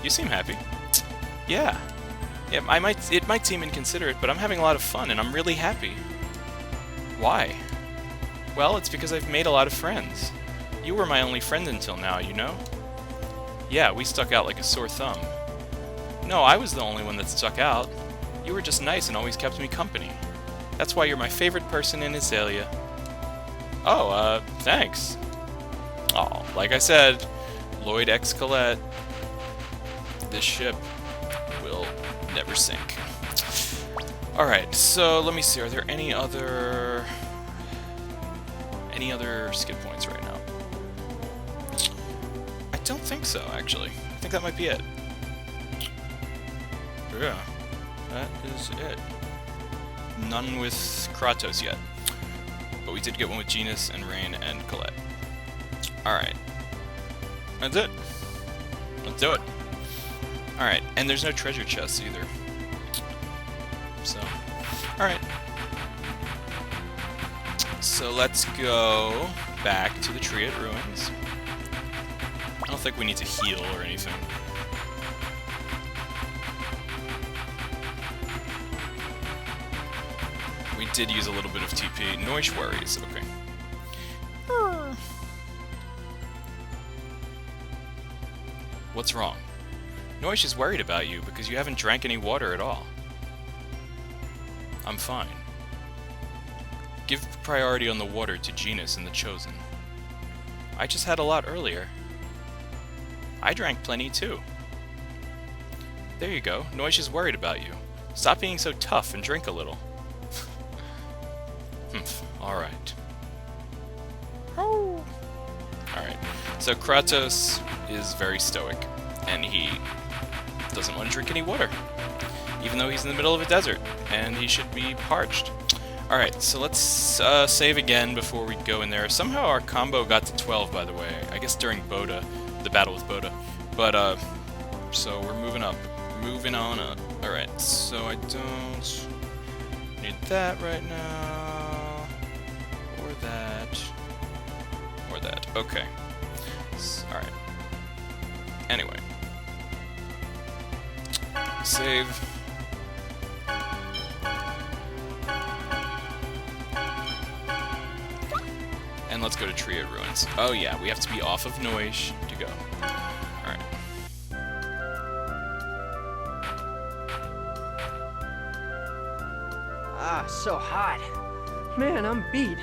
You seem happy. Yeah. Yeah, it might seem inconsiderate, but I'm having a lot of fun, and I'm really happy. Why? Well, it's because I've made a lot of friends. You were my only friend until now, you know? Yeah, we stuck out like a sore thumb. No, I was the only one that stuck out. You were just nice and always kept me company. That's why you're my favorite person in Azalea. Oh, thanks. Oh, like I said, Lloyd X Colette, this ship will never sink. Alright, so let me see, are there any other skip points right now? I don't think so, actually. I think that might be it. Yeah, that is it. None with Kratos yet. But we did get one with Genis and Rain and Colette. Alright. That's it. Let's do it. Alright, and there's no treasure chests either. So, alright. So let's go back to the Triad Ruins. I don't think we need to heal or anything. We did use a little bit of TP. Noish worries. Okay. What's wrong? Noish is worried about you because you haven't drank any water at all. I'm fine. Give priority on the water to Genis and the Chosen. I just had a lot earlier. I drank plenty too. There you go. Noish is worried about you. Stop being so tough and drink a little. Alright. Alright. So Kratos is very stoic, and he doesn't want to drink any water, even though he's in the middle of a desert, and he should be parched. Alright, so let's save again before we go in there. Somehow our combo got to 12, by the way. I guess during Boda, the battle with Boda. But, so we're moving up. Moving on up. Alright, so I don't need that right now. Or that. Or that. Okay. Alright. Anyway. Save. And let's go to Triad Ruins. Oh yeah, we have to be off of Noish to go. Alright. Ah, so hot. Man, I'm beat.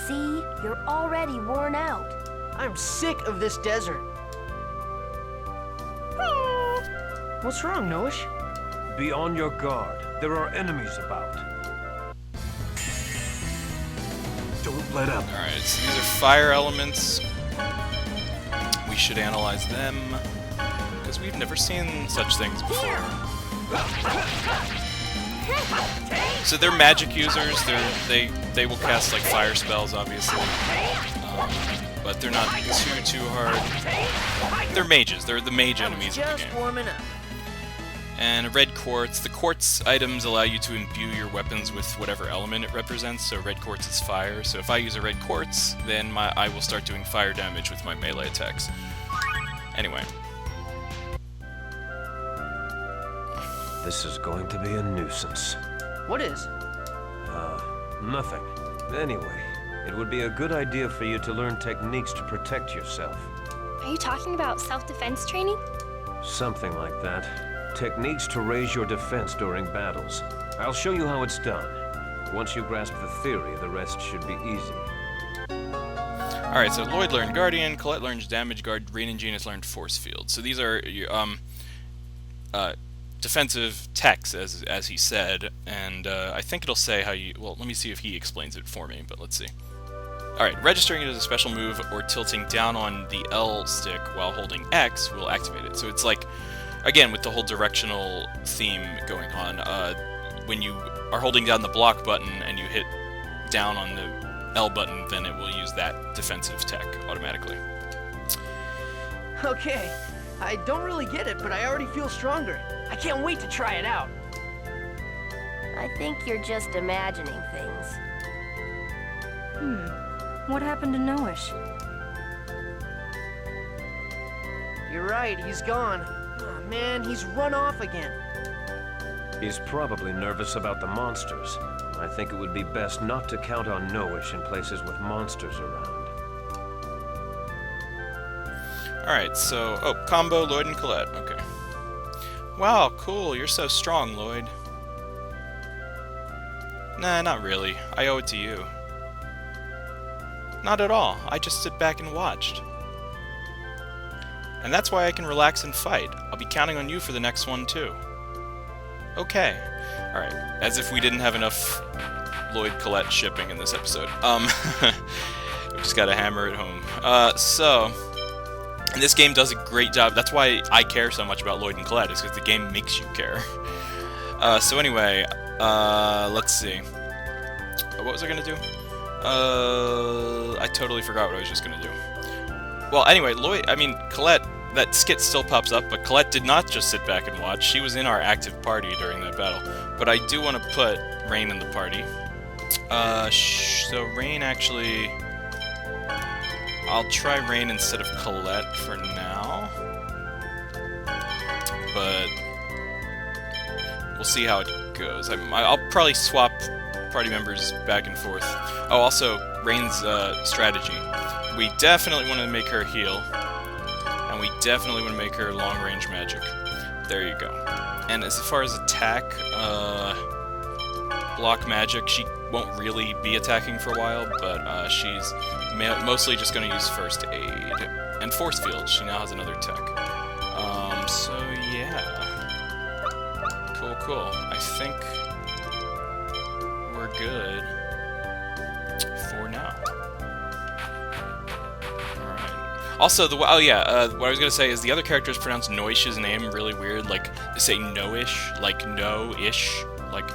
See? You're already worn out. I'm sick of this desert. What's wrong, Noish? Be on your guard. There are enemies about. Don't let up. Alright, so these are fire elements. We should analyze them, because we've never seen such things before. So they're magic users. They will cast like fire spells, obviously, but they're not too hard. They're mages. They're the mage enemies of the game. Warming up. And a red quartz. The quartz items allow you to imbue your weapons with whatever element it represents, so red quartz is fire. So if I use a red quartz, then I will start doing fire damage with my melee attacks. Anyway. This is going to be a nuisance. What is? Nothing. Anyway, it would be a good idea for you to learn techniques to protect yourself. Are you talking about self-defense training? Something like that. Techniques to raise your defense during battles. I'll show you how it's done. Once you grasp the theory, the rest should be easy. Alright, so Lloyd learned Guardian, Colette learns Damage Guard, Rain and Genis learned Force Field. So these are defensive techs, as he said, and I think it'll say how you... Well, let me see if he explains it for me, but let's see. Alright, registering it as a special move or tilting down on the L stick while holding X will activate it. So it's like, again, with the whole directional theme going on, when you are holding down the block button and you hit down on the L button, then it will use that defensive tech automatically. Okay. I don't really get it, but I already feel stronger. I can't wait to try it out. I think you're just imagining things. What happened to Noish? You're right, he's gone. Oh, man, he's run off again. He's probably nervous about the monsters. I think it would be best not to count on Noish in places with monsters around. Alright, so... Oh, combo, Lloyd and Colette. Okay. Wow, cool. You're so strong, Lloyd. Nah, not really. I owe it to you. Not at all. I just sit back and watched. And that's why I can relax and fight. I'll be counting on you for the next one, too. Okay. Alright. As if we didn't have enough Lloyd-Colette shipping in this episode. We just gotta hammer it home. So... And this game does a great job. That's why I care so much about Lloyd and Colette, is because the game makes you care. So anyway, let's see. What was I gonna do? I totally forgot what I was just gonna do. Well, anyway, Colette, that skit still pops up, but Colette did not just sit back and watch. She was in our active party during that battle. But I do want to put Rain in the party. So Rain actually... I'll try Rain instead of Colette for now. But we'll see how it goes. I'll probably swap party members back and forth. Oh, also, Rain's strategy. We definitely want to make her heal. And we definitely want to make her long-range magic. There you go. And as far as attack, block magic, she won't really be attacking for a while, but she's mostly just going to use first aid. And force field, she now has another tech. So yeah. Cool. I think we're good for now. Alright. Also, what I was going to say is the other characters pronounce Noish's name really weird, like, they say no-ish, like no-ish, like,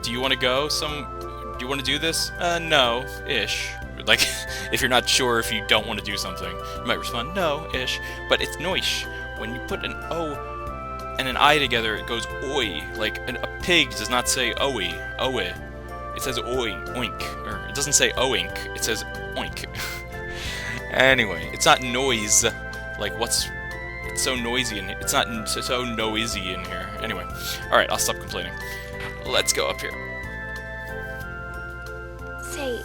do you want to go Do you want to do this? No-ish. Like, if you're not sure if you don't want to do something, you might respond, no-ish. But it's noish. When you put an O and an I together, it goes oi. Like, a pig does not say oe, oe. It says oi, oink. Or, it doesn't say oink, it says oink. Anyway, it's not noise. Like, it's so noisy in here. It's not so noisy in here. Anyway, alright, I'll stop complaining. Let's go up here. Say,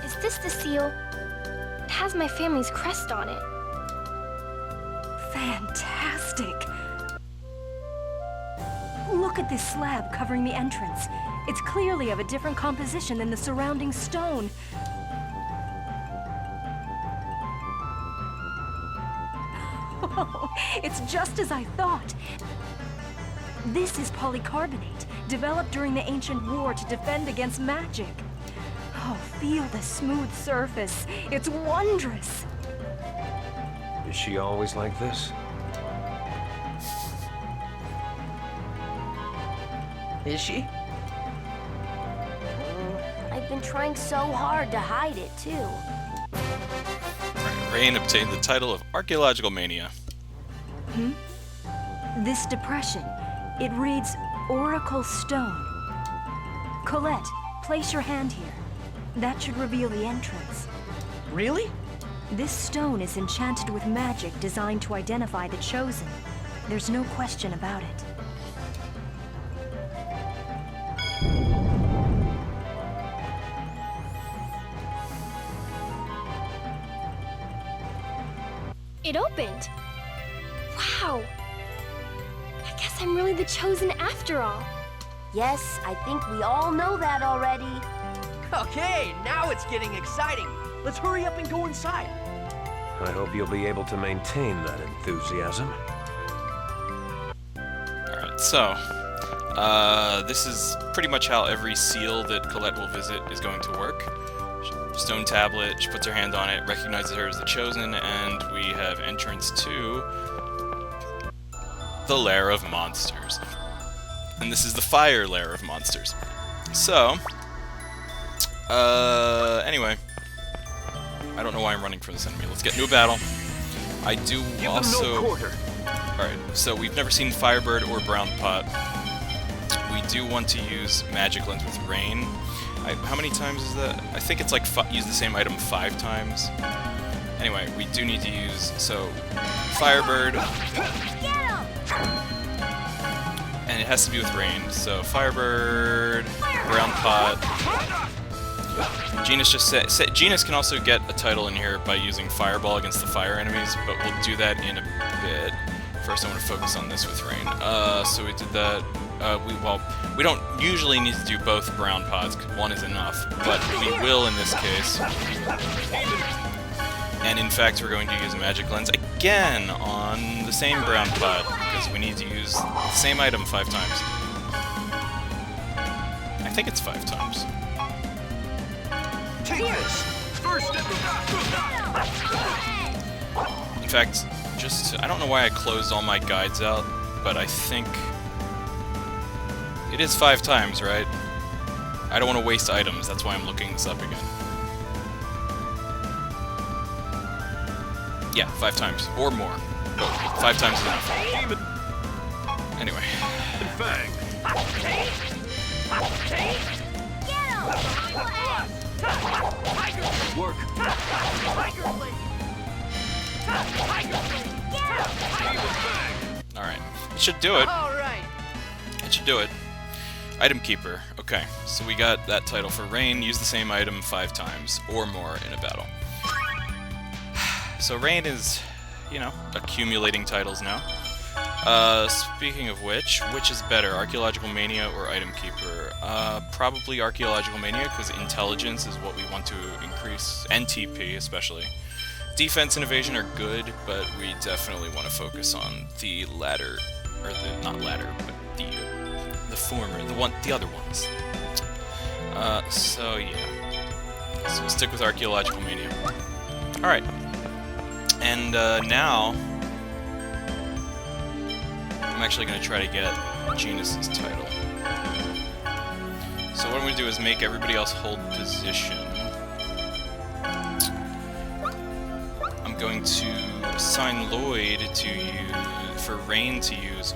is this the seal? It has my family's crest on it. Fantastic! Look at this slab covering the entrance. It's clearly of a different composition than the surrounding stone. Oh, it's just as I thought. This is polycarbonate, developed during the ancient war to defend against magic. Oh, feel the smooth surface. It's wondrous. Is she always like this? Is she? I've been trying so hard to hide it, too. Rain obtained the title of Archaeological Mania. This depression, it reads Oracle Stone. Colette, place your hand here. That should reveal the entrance. Really? This stone is enchanted with magic designed to identify the Chosen. There's no question about it. It opened. Wow. I guess I'm really the Chosen after all. Yes, I think we all know that already. Okay, now it's getting exciting. Let's hurry up and go inside. I hope you'll be able to maintain that enthusiasm. Alright, so, this is pretty much how every seal that Colette will visit is going to work. Stone tablet, she puts her hand on it, recognizes her as the Chosen, and we have entrance to the Lair of Monsters. And this is the Fire Lair of Monsters. So, anyway, I don't know why I'm running from this enemy. Let's get into a battle. I do also... Alright, so we've never seen Firebird or Brown Pot. We do want to use Magic Lens with Rain. How many times is that? I think it's like use the same item 5 times. Anyway, we do need to use, so, Firebird. And it has to be with Rain. So, Firebird, Brown Pot. Genis just said, Genis can also get a title in here by using Fireball against the fire enemies, but we'll do that in a bit. First, I want to focus on this with Rain. So we did that. We don't usually need to do both Brown Pots, because one is enough, but we will in this case. And in fact, we're going to use Magic Lens again on the same Brown Pot, because we need to use the same item 5 times. I think it's 5 times. Take this! First step! In fact, I don't know why I closed all my guides out, but I think it is 5 times, right? I don't want to waste items, that's why I'm looking this up again. Yeah, 5 times, or more. But 5 times is enough. Anyway. Fang! Work! Alright. It should do it. Alright. It should do it. Item Keeper. Okay, so we got that title for Rain. Use the same item 5 times, or more, in a battle. So Rain is, you know, accumulating titles now. Speaking of which is better, Archaeological Mania or Item Keeper? Probably Archaeological Mania, because intelligence is what we want to increase, and TP especially. Defense and evasion are good, but we definitely want to focus on the latter, or the, not latter, but the former, the other ones. So yeah. So we'll stick with Archaeological Mania. Alright. And now I'm actually going to try to get Genis's title. So what I'm going to do is make everybody else hold position. I'm going to assign Lloyd to use, for Rain to use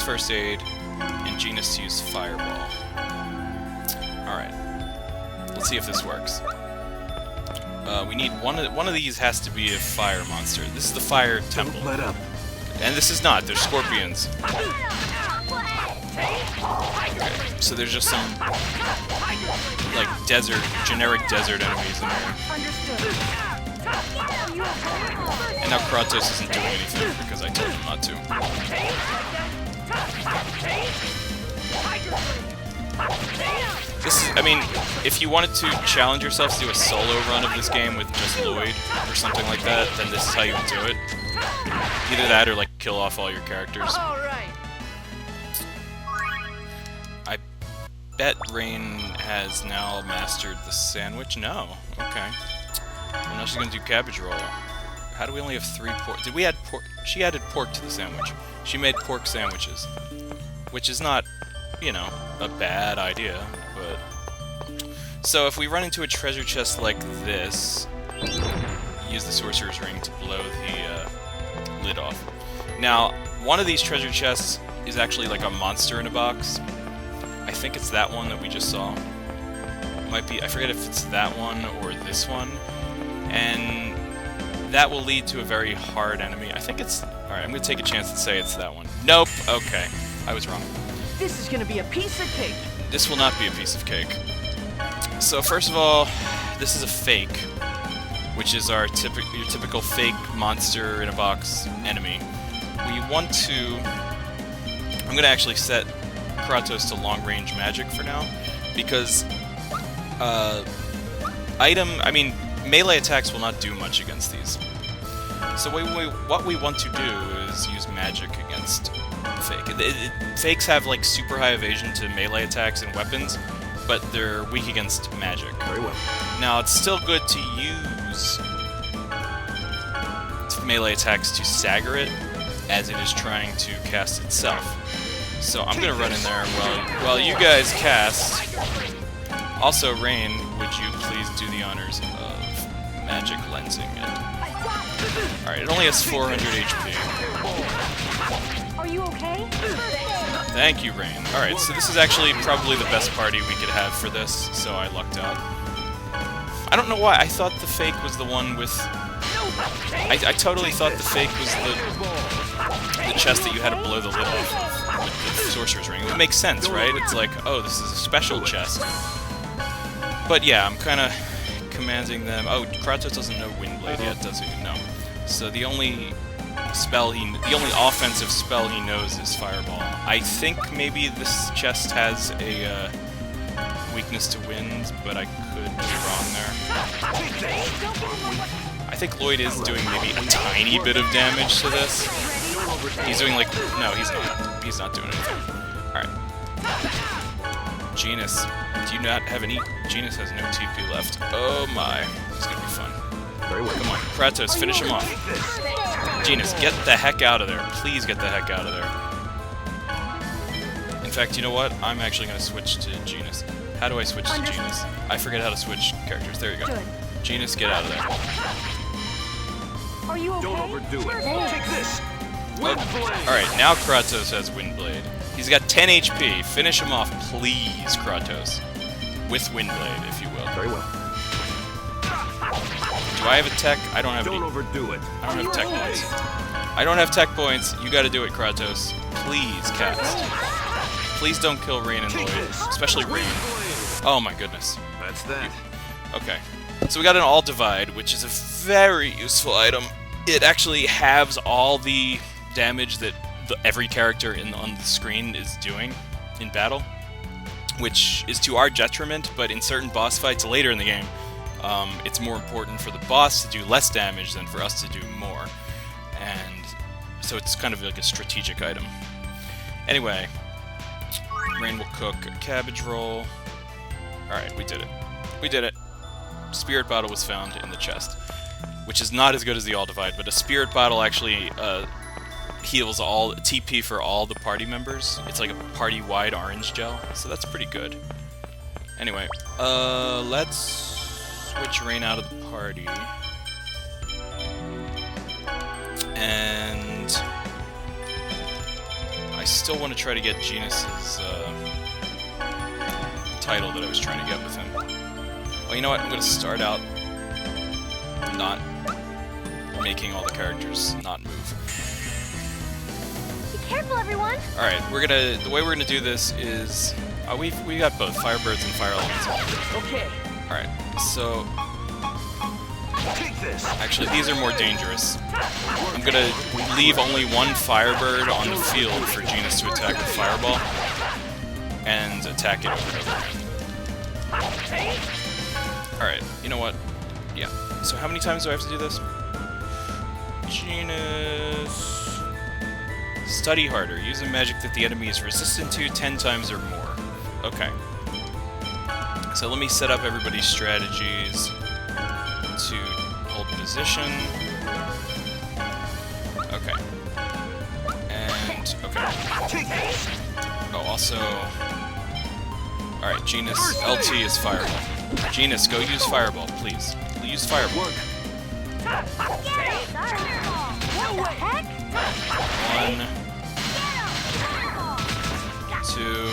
first aid, and Genis to use fireball. Alright. Let's see if this works. We need one of these has to be a fire monster. This is the fire temple. Don't let up. And this is not, they're scorpions. Okay, so there's just some like generic desert enemies in there. And now Kratos isn't doing anything because I told him not to. This is, I mean, if you wanted to challenge yourself to do a solo run of this game with just Lloyd or something like that, then this is how you would do it. Either that or like kill off all your characters. All right. I bet Rain has now mastered the sandwich. No. Okay. Well, now she's gonna do cabbage roll. How do we only have 3 pork? Did we add pork? She added pork to the sandwich. She made pork sandwiches, which is not, you know, a bad idea, but... So if we run into a treasure chest like this, use the Sorcerer's Ring to blow the lid off. Now, one of these treasure chests is actually like a monster in a box. I think it's that one that we just saw. Might be, I forget if it's that one or this one. And that will lead to a very hard enemy. I think it's... Alright, I'm going to take a chance and say it's that one. Nope! Okay. I was wrong. This is gonna be a piece of cake. This will not be a piece of cake. So first of all, this is a fake, which is our your typical fake monster in a box enemy. We want to... I'm going to actually set Kratos to long-range magic for now, because melee attacks will not do much against these. So what we want to do is use magic against fake. Fakes have like super high evasion to melee attacks and weapons, but they're weak against magic. Very well. Now it's still good to use melee attacks to stagger it, as it is trying to cast itself. So I'm gonna run in there while you guys cast. Also, Rain, would you please do the honors of magic lensing it? Alright, it only has 400 HP. Are you okay? Thank you, Rain. Alright, so this is actually probably the best party we could have for this, so I lucked out. I don't know why, I thought the fake was the one with... I totally thought the fake was the chest that you had to blow the lid off with the Sorcerer's Ring. It makes sense, right? It's like, oh, this is a special chest. But yeah, I'm kind of commanding them... Oh, Kratos doesn't know Windblade yet, does he? No. So the only offensive spell he knows is Fireball. I think maybe this chest has a weakness to wind, but I could be wrong there. I think Lloyd is doing maybe a tiny bit of damage to this. He's doing like... No, he's not. He's not doing anything. Alright. Genis, do you not have any... Genis has no TP left. Oh my. This is gonna be fun. Very well. Come on, Kratos, finish him off. Genis, get the heck out of there. Please get the heck out of there. In fact, you know what? I'm actually going to switch to Genis. How do I switch to Genis? I forget how to switch characters. There you go. Good. Genis, get out of there. Are you okay? Don't overdo it. Take this. Alright, now Kratos has Windblade. He's got 10 HP. Finish him off, please, Kratos. With Windblade, if you will. Very well. Do I have a tech? I don't have any. Don't overdo it. I don't have tech points. I don't have tech points. You gotta do it, Kratos. Please, cast. Please don't kill Rain and Lloyd. Especially Rain. Oh my goodness. That's that. Okay. So we got an All Divide, which is a very useful item. It actually halves all the damage that every character on the screen is doing in battle, which is to our detriment, but in certain boss fights later in the game, it's more important for the boss to do less damage than for us to do more. And so it's kind of like a strategic item. Anyway, Rain will cook a cabbage roll. Alright, we did it. We did it. Spirit Bottle was found in the chest, which is not as good as the All Divide, but a Spirit Bottle actually heals all TP for all the party members. It's like a party-wide orange gel, so that's pretty good. Anyway, let's switch Rain out of the party. And I still want to try to get Genus's title that I was trying to get with him. Well, you know what? I'm going to start out not making all the characters not move. Be careful, everyone. All right, the way we're gonna do this is we got both Firebirds and Fire Elements. Okay. All right, so Take this! actually these are more dangerous. I'm gonna leave only one Firebird on the field for Genus to attack with Fireball and attack it over and over again. All right, you know what? Yeah. So how many times do I have to do this? Genus... Study harder. Use a magic that the enemy is resistant to 10 times or more. Okay. So let me set up everybody's strategies to hold position. Okay. And... okay. Oh, also... Alright, Genus, LT is Fireball. Genus, go use Fireball, please. Use Fireball. What the heck? 1, 2...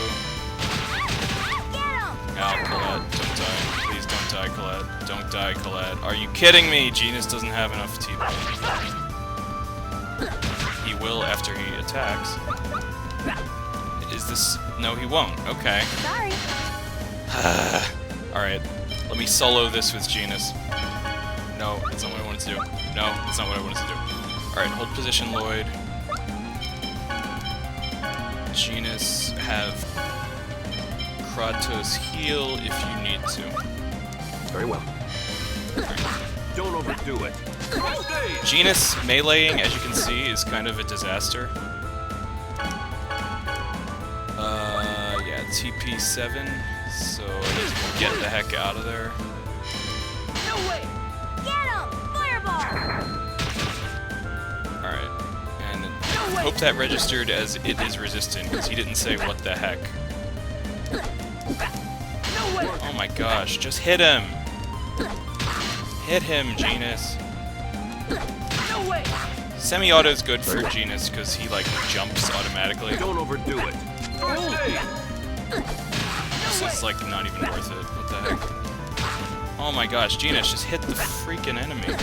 Ow, Colette, don't die. Please don't die, Colette. Don't die, Colette. Are you kidding me? Genus doesn't have enough TP. He will after he attacks. Is this... no, he won't. Okay. Sorry. Alright. Let me solo this with Genus. No, that's not what I wanted to do. No, that's not what I wanted to do. Alright, hold position, Lloyd. Genus, have Kratos heal if you need to. Very well. Don't overdo it. Genus meleeing, as you can see, is kind of a disaster. Yeah, TP7, so I need to get the heck out of there. No way. Get him! Fireball! Alright, and hope that registered as it is resistant, because he didn't say what the heck. Oh my gosh, just hit him! Hit him, Genus. Semi-auto's good for Genus, because he, like, jumps automatically. Don't overdo it. This is, like, not even worth it. What the heck? Oh my gosh, Genus, just hit the freaking enemy.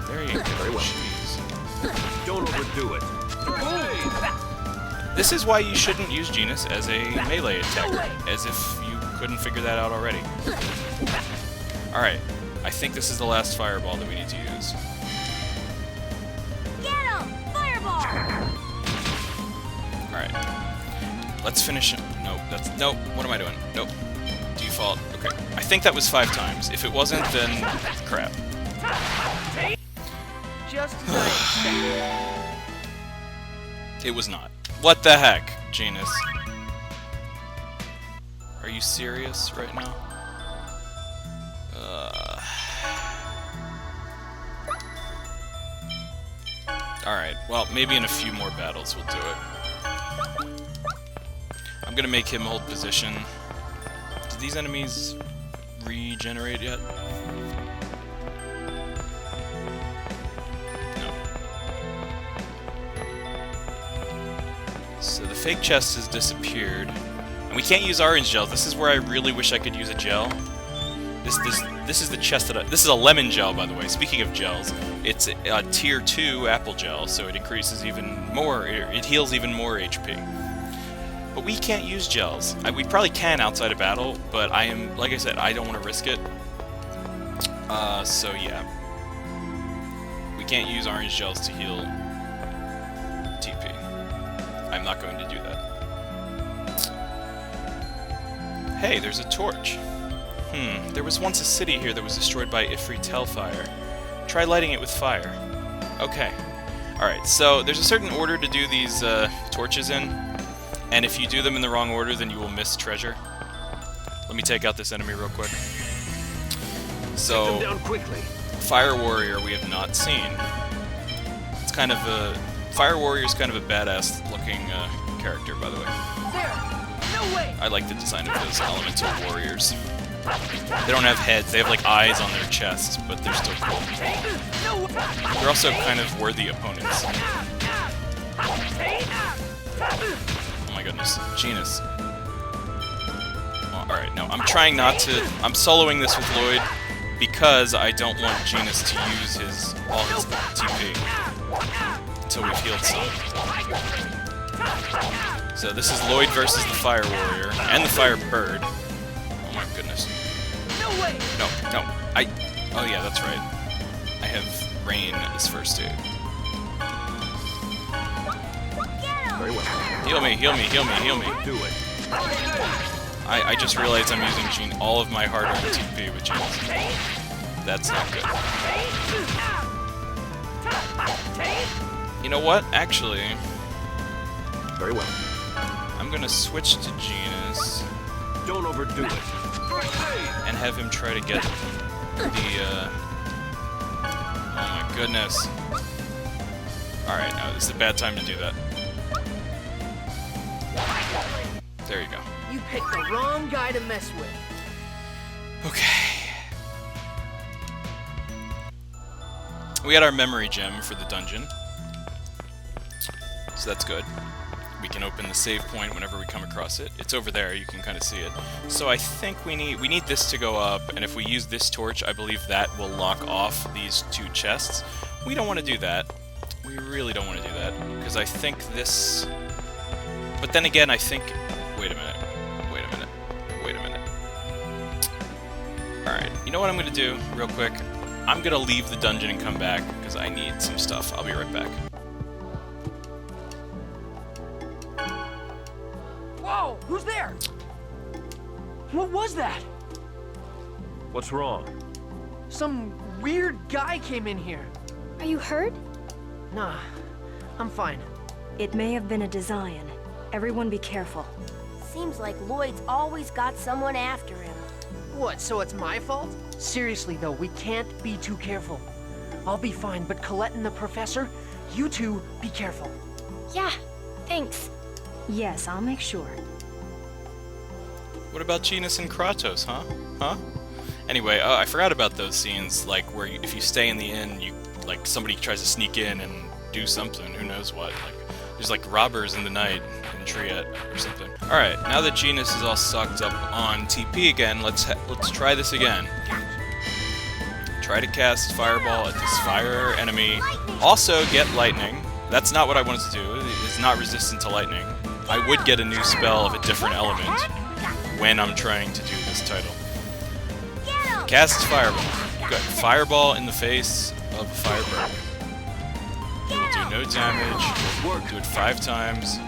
There you go. Very well. Jeez. Don't overdo it. This is why you shouldn't use Genus as a melee attacker, as if you couldn't figure that out already. Alright, I think this is the last fireball that we need to use. Get him! Fireball! Alright. Let's finish it. Nope, that's... nope, what am I doing? Nope. Default. Okay. I think that was 5 times. If it wasn't, then crap. Just as I It was not. What the heck, Genus? Are you serious right now? Alright, well, maybe in a few more battles we'll do it. I'm gonna make him hold position. Did these enemies regenerate yet? No. So the fake chest has disappeared. And we can't use orange gels. This is where I really wish I could use a gel. This is the chest that this is a lemon gel, by the way. Speaking of gels, it's a tier 2 apple gel, so it increases even more. It heals even more HP. But we can't use gels. We probably can outside of battle, but like I said, I don't want to risk it. So yeah, we can't use orange gels to heal TP. I'm not going to do that. Hey, there's a torch. There was once a city here that was destroyed by Ifrit Hellfire. Try lighting it with fire. Okay. Alright, so there's a certain order to do these torches in, and if you do them in the wrong order, then you will miss treasure. Let me take out this enemy real quick. So, Take them down quickly. Fire Warrior we have not seen. It's kind of a... Fire Warrior's kind of a badass looking character, by the way. I like the design of those elemental warriors. They don't have heads, they have like eyes on their chests, but they're still cool. They're also kind of worthy opponents. Oh my goodness, Genis. Alright, no, I'm trying not to... I'm soloing this with Lloyd because I don't want Genis to use all his TP until we've healed some. So this is Lloyd versus the Fire Warrior and the Fire Bird. Oh my goodness. No, oh yeah, that's right. I have Rain as first aid. Very well. Heal me. Do it. I just realized I'm using all of my hard-earned TP with Genis. That's not good. You know what? Actually, Very well. I'm gonna switch to Genis Don't overdo it. and have him try to get the, Oh my goodness. Alright, no, this is a bad time to do that. There you go. You picked the wrong guy to mess with. Okay. We got our memory gem for the dungeon. So that's good. We can open the save point whenever we come across it. It's over there, you can kind of see it. So I think we need this to go up, and if we use this torch, I believe that will lock off these two chests. We don't want to do that. We really don't want to do that, because I think this... But then again, I think... Wait a minute. Alright, you know what I'm going to do, real quick? I'm going to leave the dungeon and come back, because I need some stuff. I'll be right back. Whoa! Who's there? What was that? What's wrong? Some weird guy came in here. Are you hurt? Nah, I'm fine. It may have been a Desian. Everyone be careful. Seems like Lloyd's always got someone after him. What, so it's my fault? Seriously though, we can't be too careful. I'll be fine, but Colette and the Professor, you two, be careful. Yeah, thanks. Yes, I'll make sure. What about Genis and Kratos, huh? Anyway, I forgot about those scenes, like, where if you stay in the inn, like, somebody tries to sneak in and do something, who knows what. Like, there's, like, robbers in the night in Triet or something. Alright, now that Genis is all sucked up on TP again, let's try this again. Try to cast Fireball at this fire enemy. Also get Lightning. That's not what I wanted to do. It's not resistant to Lightning. I would get a new spell of a different element when I'm trying to do this title. Cast Fireball. Good. Fireball in the face of a Firebird. It will do no damage. Do it 5 times.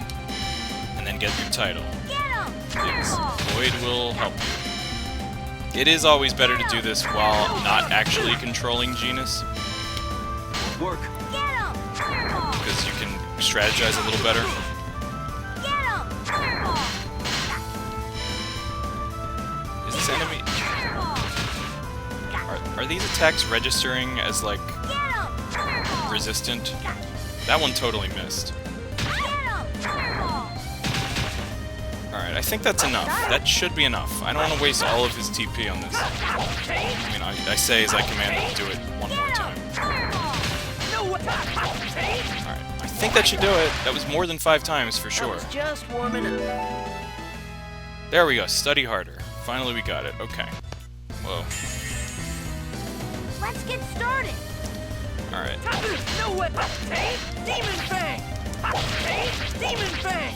And then get your title. Yes. Lloyd will help you. It is always better to do this while not actually controlling Genis. Work. Because you can strategize a little better. Is this enemy... Are these attacks registering as, like, resistant? That one totally missed. Alright, I think that's enough. That should be enough. I don't want to waste all of his TP on this. I mean, I say as I command him to do it one more time. Alright, I think that should do it. That was more than 5 times for sure. I was just warming up. There we go, study harder. Finally we got it, okay. Whoa. Let's get started. Alright. No way! Demon Fang! Demon Fang!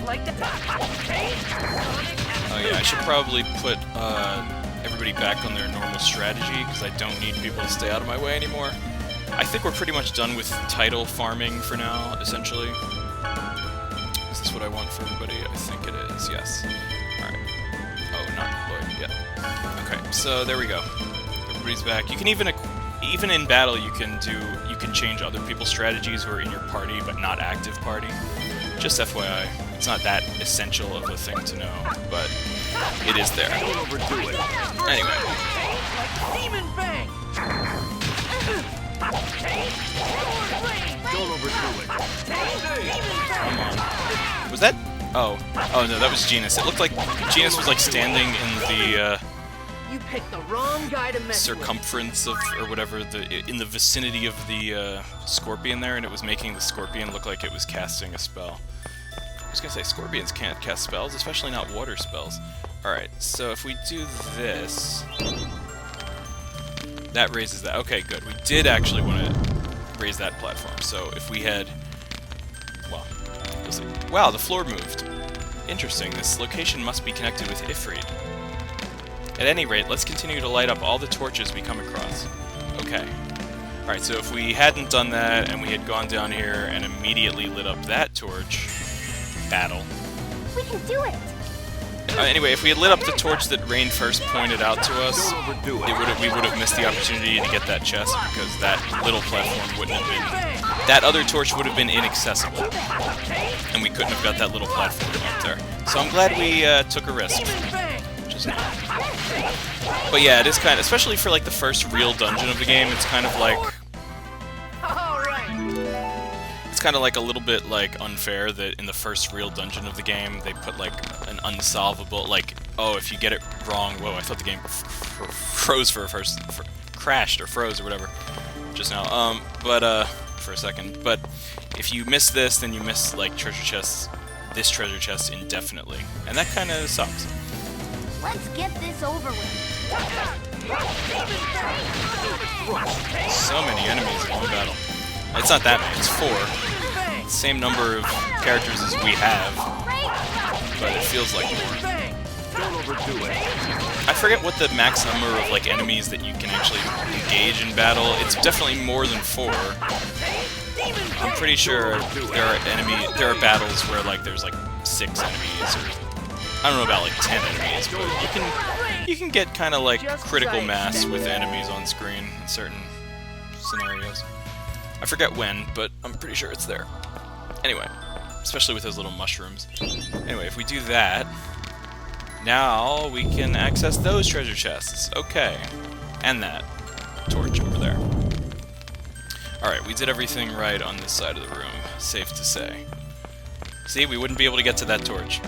Like the Oh yeah, I should probably put everybody back on their normal strategy, because I don't need people to stay out of my way anymore. I think we're pretty much done with title farming for now, essentially. Is this what I want for everybody? I think it is, yes. Alright. Oh, not Lloyd, yeah. Okay, so there we go. Everybody's back. You can even in battle, you can change other people's strategies who are in your party but not active party. Just FYI, it's not that essential of a thing to know, but it is there. Don't overdo it. Anyway, Demon Fang! Don't overdo it. Come on. Was that? Oh no, that was Genis. It looked like Genis was like standing in the You picked the wrong guy to mess with. circumference of, or whatever, in the vicinity of the scorpion there, and it was making the scorpion look like it was casting a spell. I was gonna say, scorpions can't cast spells, especially not water spells. Alright, so if we do this... That raises that. Okay, good. We did actually want to raise that platform, so if we had... Well, we'll see. Wow, the floor moved. Interesting. This location must be connected with Ifrit. At any rate, let's continue to light up all the torches we come across. Okay. Alright, so if we hadn't done that, and we had gone down here and immediately lit up that torch... Battle. We can do it! Anyway, if we had lit up the torch that Rain first pointed out to us, we would have missed the opportunity to get that chest, because that little platform wouldn't have been... That other torch would have been inaccessible, and we couldn't have got that little platform up there. So I'm glad we took a risk. Just now. But yeah, it is kind of, especially for like the first real dungeon of the game, it's kind of like... It's kind of like a little bit like unfair that in the first real dungeon of the game they put like an unsolvable, like, oh, if you get it wrong, whoa, I thought the game froze crashed or froze or whatever just now, for a second, but if you miss this, then you miss like this treasure chest indefinitely, and that kind of sucks. Let's get this over with. So many enemies in one battle. It's not that many, it's 4. Same number of characters as we have, but it feels like more. Don't overdo it. I forget what the max number of like enemies that you can actually engage in battle. It's definitely more than 4. I'm pretty sure there are battles where like there's like 6 enemies, or I don't know about like 10 enemies, but you can get kind of like critical mass with enemies on screen in certain scenarios. I forget when, but I'm pretty sure it's there. Anyway, especially with those little mushrooms. Anyway, if we do that, now we can access those treasure chests. Okay. And that torch over there. Alright, we did everything right on this side of the room, safe to say. See, we wouldn't be able to get to that torch.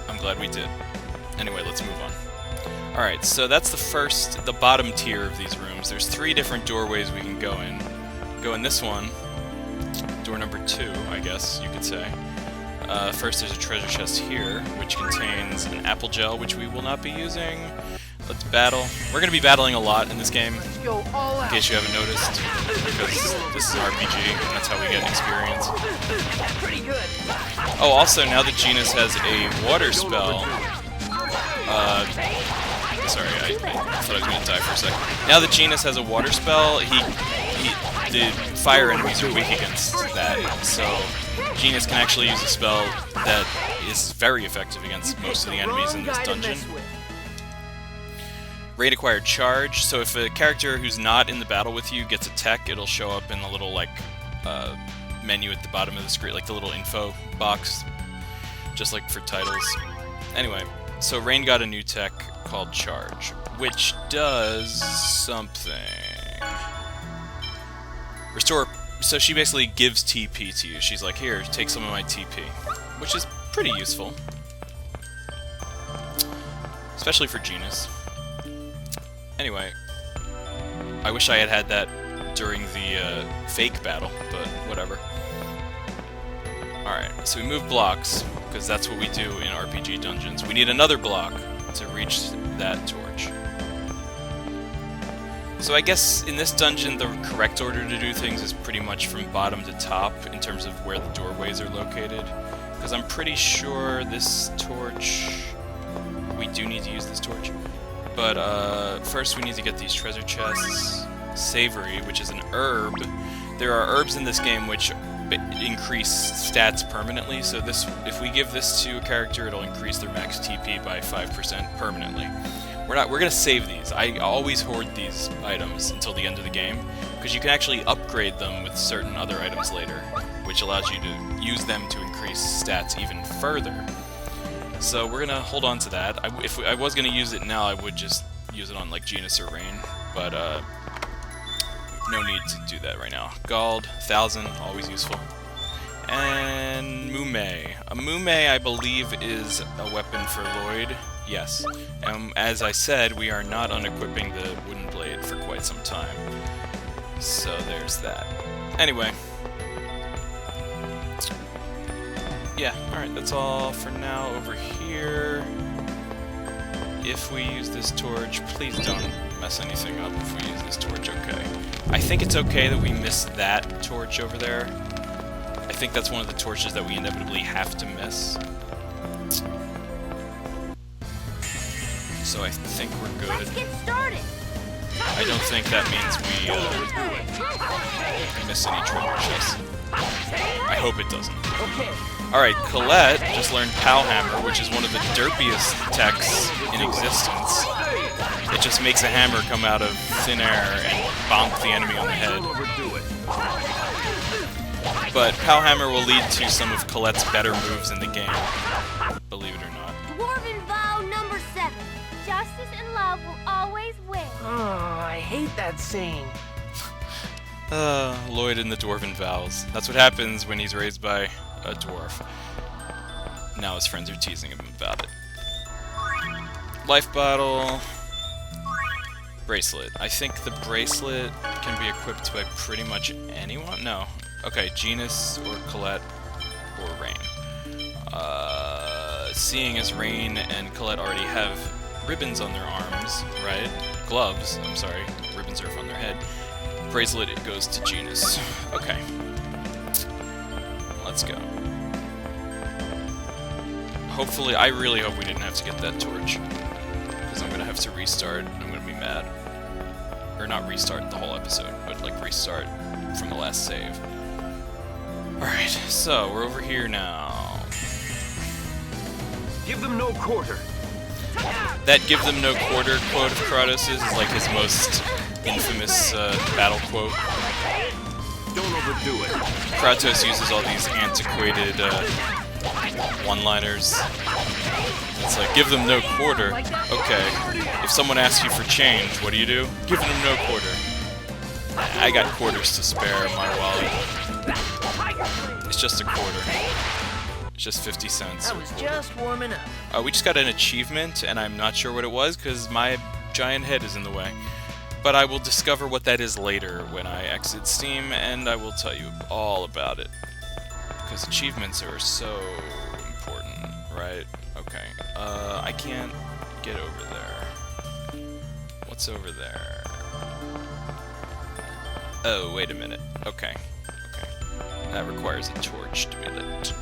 I'm glad we did. Anyway, let's move on. Alright, so that's the bottom tier of these rooms. There's 3 different doorways we can go in. Go in this one, door number 2, I guess you could say. First there's a treasure chest here, which contains an apple gel, which we will not be using. Let's battle. We're going to be battling a lot in this game, in case you haven't noticed, because this is an RPG, and that's how we get experience. Oh, also, now that Genis has a water spell... sorry, I thought I was going to die for a second. Now that Genis has a water spell, the fire enemies are weak against that, so Genis can actually use a spell that is very effective against most of the enemies in this dungeon. Raid acquired charge, so if a character who's not in the battle with you gets a tech, it'll show up in the little like menu at the bottom of the screen, like the little info box, just like for titles. Anyway, so Rain got a new tech called Charge, which does something. Restore. So she basically gives TP to you. She's like, here, take some of my TP, which is pretty useful, especially for Genis. Anyway, I wish I had had that during the fake battle, but whatever. Alright, so we move blocks, because that's what we do in RPG dungeons. We need another block to reach that torch. So I guess in this dungeon the correct order to do things is pretty much from bottom to top in terms of where the doorways are located. Because I'm pretty sure this torch... We do need to use this torch. But first we need to get these treasure chests. Savory, which is an herb. There are herbs in this game which increase stats permanently, so this, if we give this to a character, it'll increase their max TP by 5% permanently. We're gonna save these. I always hoard these items until the end of the game, because you can actually upgrade them with certain other items later, which allows you to use them to increase stats even further. So we're gonna hold on to that. If I was gonna use it now, I would just use it on like Genis or Rain, but no need to do that right now. Gald, 1000, always useful. And Mume. A Mume, I believe, is a weapon for Lloyd. Yes. As I said, we are not unequipping the wooden blade for quite some time. So there's that. Anyway. Yeah, alright, that's all for now over here. If we use this torch, please don't mess anything up if we use this torch, okay. I think it's okay that we missed that torch over there. I think that's one of the torches that we inevitably have to miss. So I think we're good. Let's get started. I don't think that means we miss any treasure chests. I hope it doesn't. Okay. Alright, Colette just learned Powhammer, which is one of the derpiest techs in existence. It just makes a hammer come out of thin air and bonk the enemy on the head. But Powhammer will lead to some of Colette's better moves in the game, believe it or not. Dwarven vow number 7. Justice and love will always win. Oh, I hate that saying. Lloyd and the Dwarven Vows. That's what happens when he's raised by a dwarf. Now his friends are teasing him about it. Life bottle. Bracelet. I think the bracelet can be equipped by pretty much anyone? No. Okay, Genis or Colette or Rain. Seeing as Rain and Colette already have ribbons on their arms, right? Gloves, I'm sorry. Ribbons are on their head. Bracelet, it goes to Genis. Okay. Let's go. Hopefully, I really hope we didn't have to get that torch. Because I'm going to have to restart. I'm going to be mad. Or not restart the whole episode, but like restart from the last save. Alright, so we're over here now. Give them no quarter. That "give them no quarter" quote of Kratos is like his most infamous battle quote. Don't overdo it. Kratos uses all these antiquated one-liners. It's like, give them no quarter. Okay. If someone asks you for change, what do? Give them no quarter. I got quarters to spare in my wallet. It's just a quarter. It's just 50 cents. I was just warming up. We just got an achievement, and I'm not sure what it was, because my giant head is in the way. But I will discover what that is later when I exit Steam, and I will tell you all about it. Because achievements are so important, right? Okay. I can't get over there. What's over there? Oh, wait a minute. Okay. Okay. That requires a torch to be lit.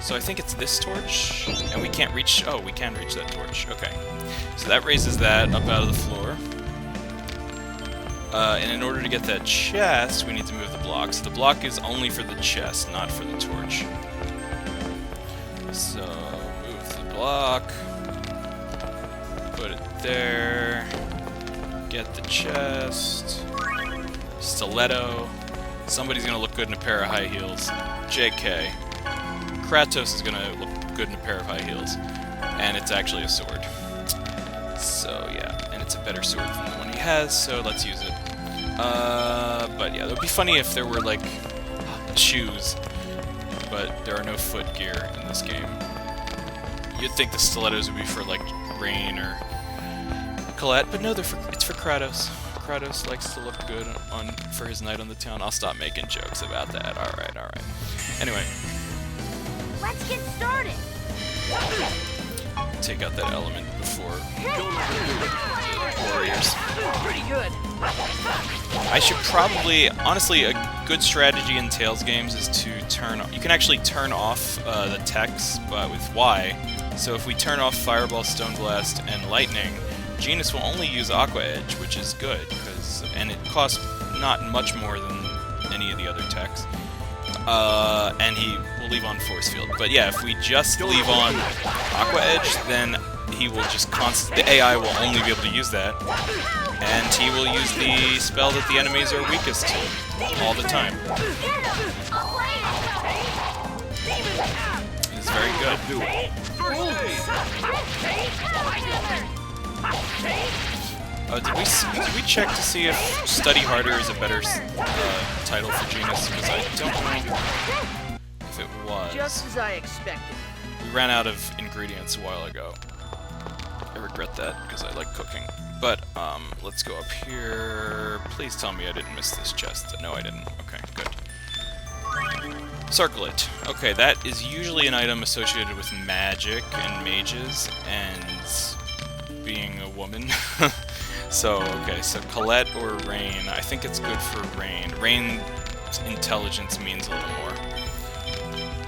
So I think it's this torch, and we can't reach... Oh, we can reach that torch. Okay. So that raises that up out of the floor. And in order to get that chest, we need to move the block. So the block is only for the chest, not for the torch. So, move the block. Put it there. Get the chest. Stiletto. Somebody's gonna look good in a pair of high heels. JK. Kratos is gonna look good in a pair of high heels. And it's actually a sword. So, yeah. And it's a better sword than the one he has, so let's use it. But yeah, it would be funny if there were, like, shoes, but there are no foot gear in this game. You'd think the stilettos would be for, like, Rain or Colette, but no, it's for Kratos. Kratos likes to look good for his night on the town. I'll stop making jokes about that. Alright, alright. Anyway. Let's get started. Take out that element before warriors. Pretty good. I should probably, honestly, a good strategy in Tales games is to you can actually turn off the techs with Y. So if we turn off Fireball, Stone Blast, and Lightning, Genis will only use Aqua Edge, which is good, and it costs not much more than any of the other techs. And he will leave on Force Field. But yeah, if we just leave on Aqua Edge, then he will just the AI will only be able to use that, and he will use the spell that the enemies are weakest to all the time. It's very good. Did we check to see if Study Harder is a better title for Genis? Because I don't know if it was. Just as I expected. We ran out of ingredients a while ago. I regret that because I like cooking. But let's go up here. Please tell me I didn't miss this chest. No, I didn't. Okay, good. Circlet. Okay, that is usually an item associated with magic and mages and being a woman. So, okay, so Colette or Rain. I think it's good for Rain. Rain's intelligence means a little more.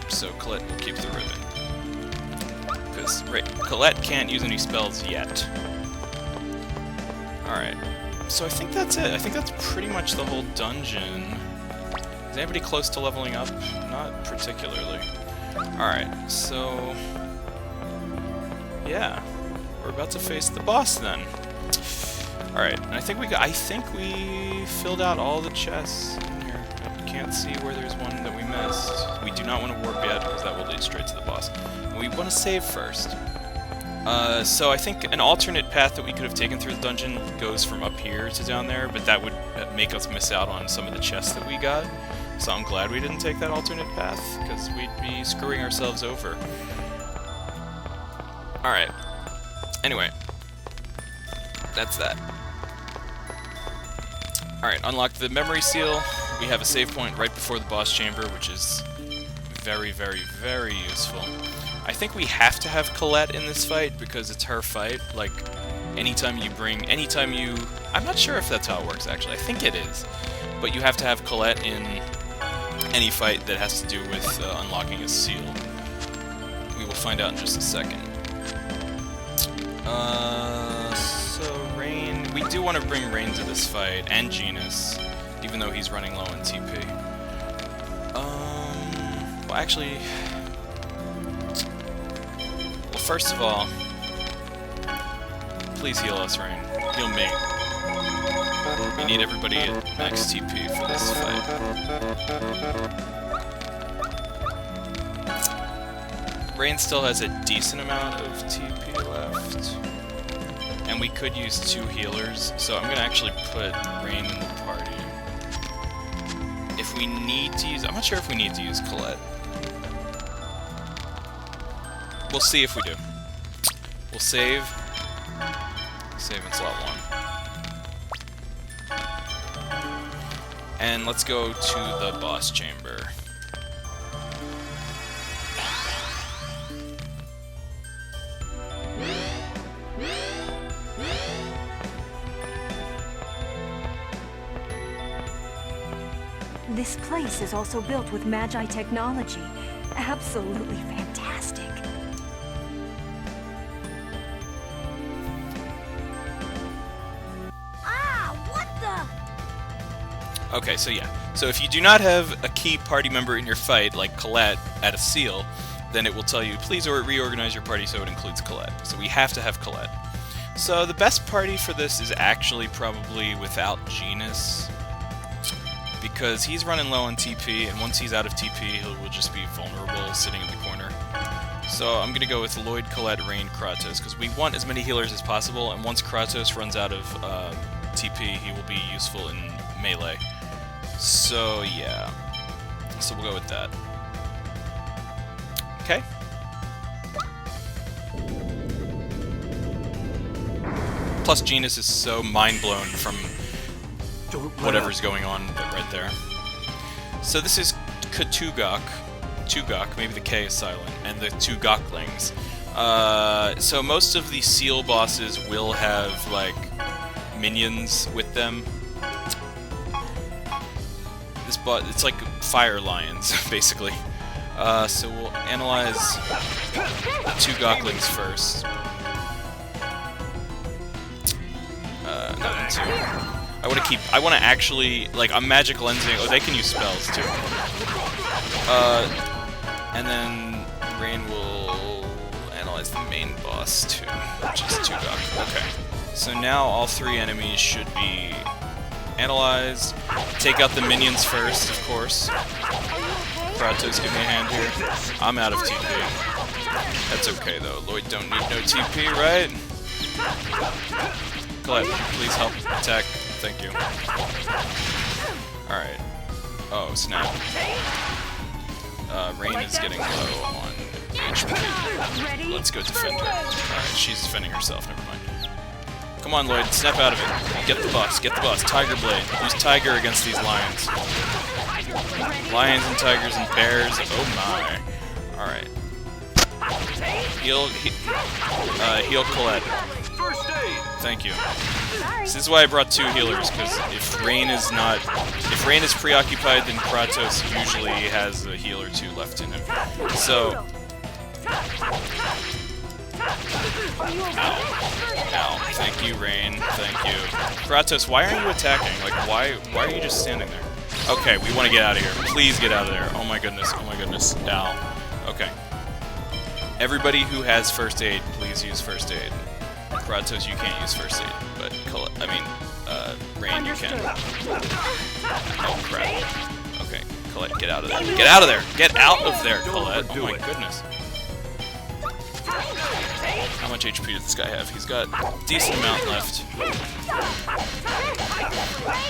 So Colette will keep the ribbon. Because Colette can't use any spells yet. Alright. So I think that's it. I think that's pretty much the whole dungeon. Is anybody close to leveling up? Not particularly. Alright, so... yeah. We're about to face the boss then. Alright, and I think we filled out all the chests in here. I can't see where there's one that we missed. We do not want to warp yet, because that will lead straight to the boss. And we want to save first. So I think an alternate path that we could have taken through the dungeon goes from up here to down there, but that would make us miss out on some of the chests that we got. So I'm glad we didn't take that alternate path, because we'd be screwing ourselves over. Alright. Anyway. That's that. Alright, unlock the memory seal. We have a save point right before the boss chamber, which is very, very, very useful. I think we have to have Colette in this fight because it's her fight. Like, anytime you... I'm not sure if that's how it works, actually. I think it is. But you have to have Colette in any fight that has to do with unlocking a seal. We will find out in just a second. So Rain... We do want to bring Rain to this fight, and Genis, even though he's running low on TP. Well, actually... Well, first of all, please heal us, Rain. Heal me. We need everybody at max TP for this fight. Rain still has a decent amount of TP left. And we could use 2 healers, so I'm gonna actually put Rain in the party. If we need to use... I'm not sure if we need to use Colette. We'll see if we do. We'll save. Save in slot 1. And let's go to the boss chamber. This place is also built with Magi technology. Absolutely fantastic. Okay, so yeah. So if you do not have a key party member in your fight, like Colette, at a seal, then it will tell you, please reorganize your party so it includes Colette. So we have to have Colette. So the best party for this is actually probably without Genis, because he's running low on TP, and once he's out of TP, he will just be vulnerable sitting in the corner. So I'm going to go with Lloyd, Colette, Rain, Kratos, because we want as many healers as possible, and once Kratos runs out of TP, he will be useful in melee. So yeah, so we'll go with that. Okay. Plus Genis is so mind-blown from whatever's going on right there. So this is Tugok, maybe the K is silent, and the 2 Goklings. So most of the seal bosses will have, like, minions with them. This it's like fire lions, basically. So we'll analyze the 2 Goklings first. Nothing too. I want to actually, like, I'm magic lensing. Oh, they can use spells too. And then Rain will analyze the main boss too, which is 2 Gok. Okay. So now all 3 enemies should be analyzed. Take out the minions first, of course. Kratos, give me a hand here. I'm out of TP. That's okay though. Lloyd don't need no TP, right? Colette, please help attack. Thank you. Alright. Oh, snap. Rain is getting low on HP. Let's go defend her. Alright, she's defending herself, never mind. Come on, Lloyd, snap out of it. Get the boss, get the boss. Tiger Blade. Use Tiger against these lions. Lions and tigers and bears. Oh my. Alright. Heal Colette. Thank you. This is why I brought 2 healers, because if Rain is preoccupied, then Kratos usually has a heal or 2 left in him. So, ow. Thank you, Rain. Thank you. Kratos, why aren't you attacking? Like, why are you just standing there? Okay, we want to get out of here. Please get out of there. Oh my goodness. Oh my goodness. Ow. Okay. Everybody who has first aid, please use first aid. Kratos, you can't use first aid, but Rain, you can. Oh crap. Okay, Colette, get out of there. Get out of there! Get out of there, Colette! Oh my goodness. How much HP does this guy have? He's got a decent amount left.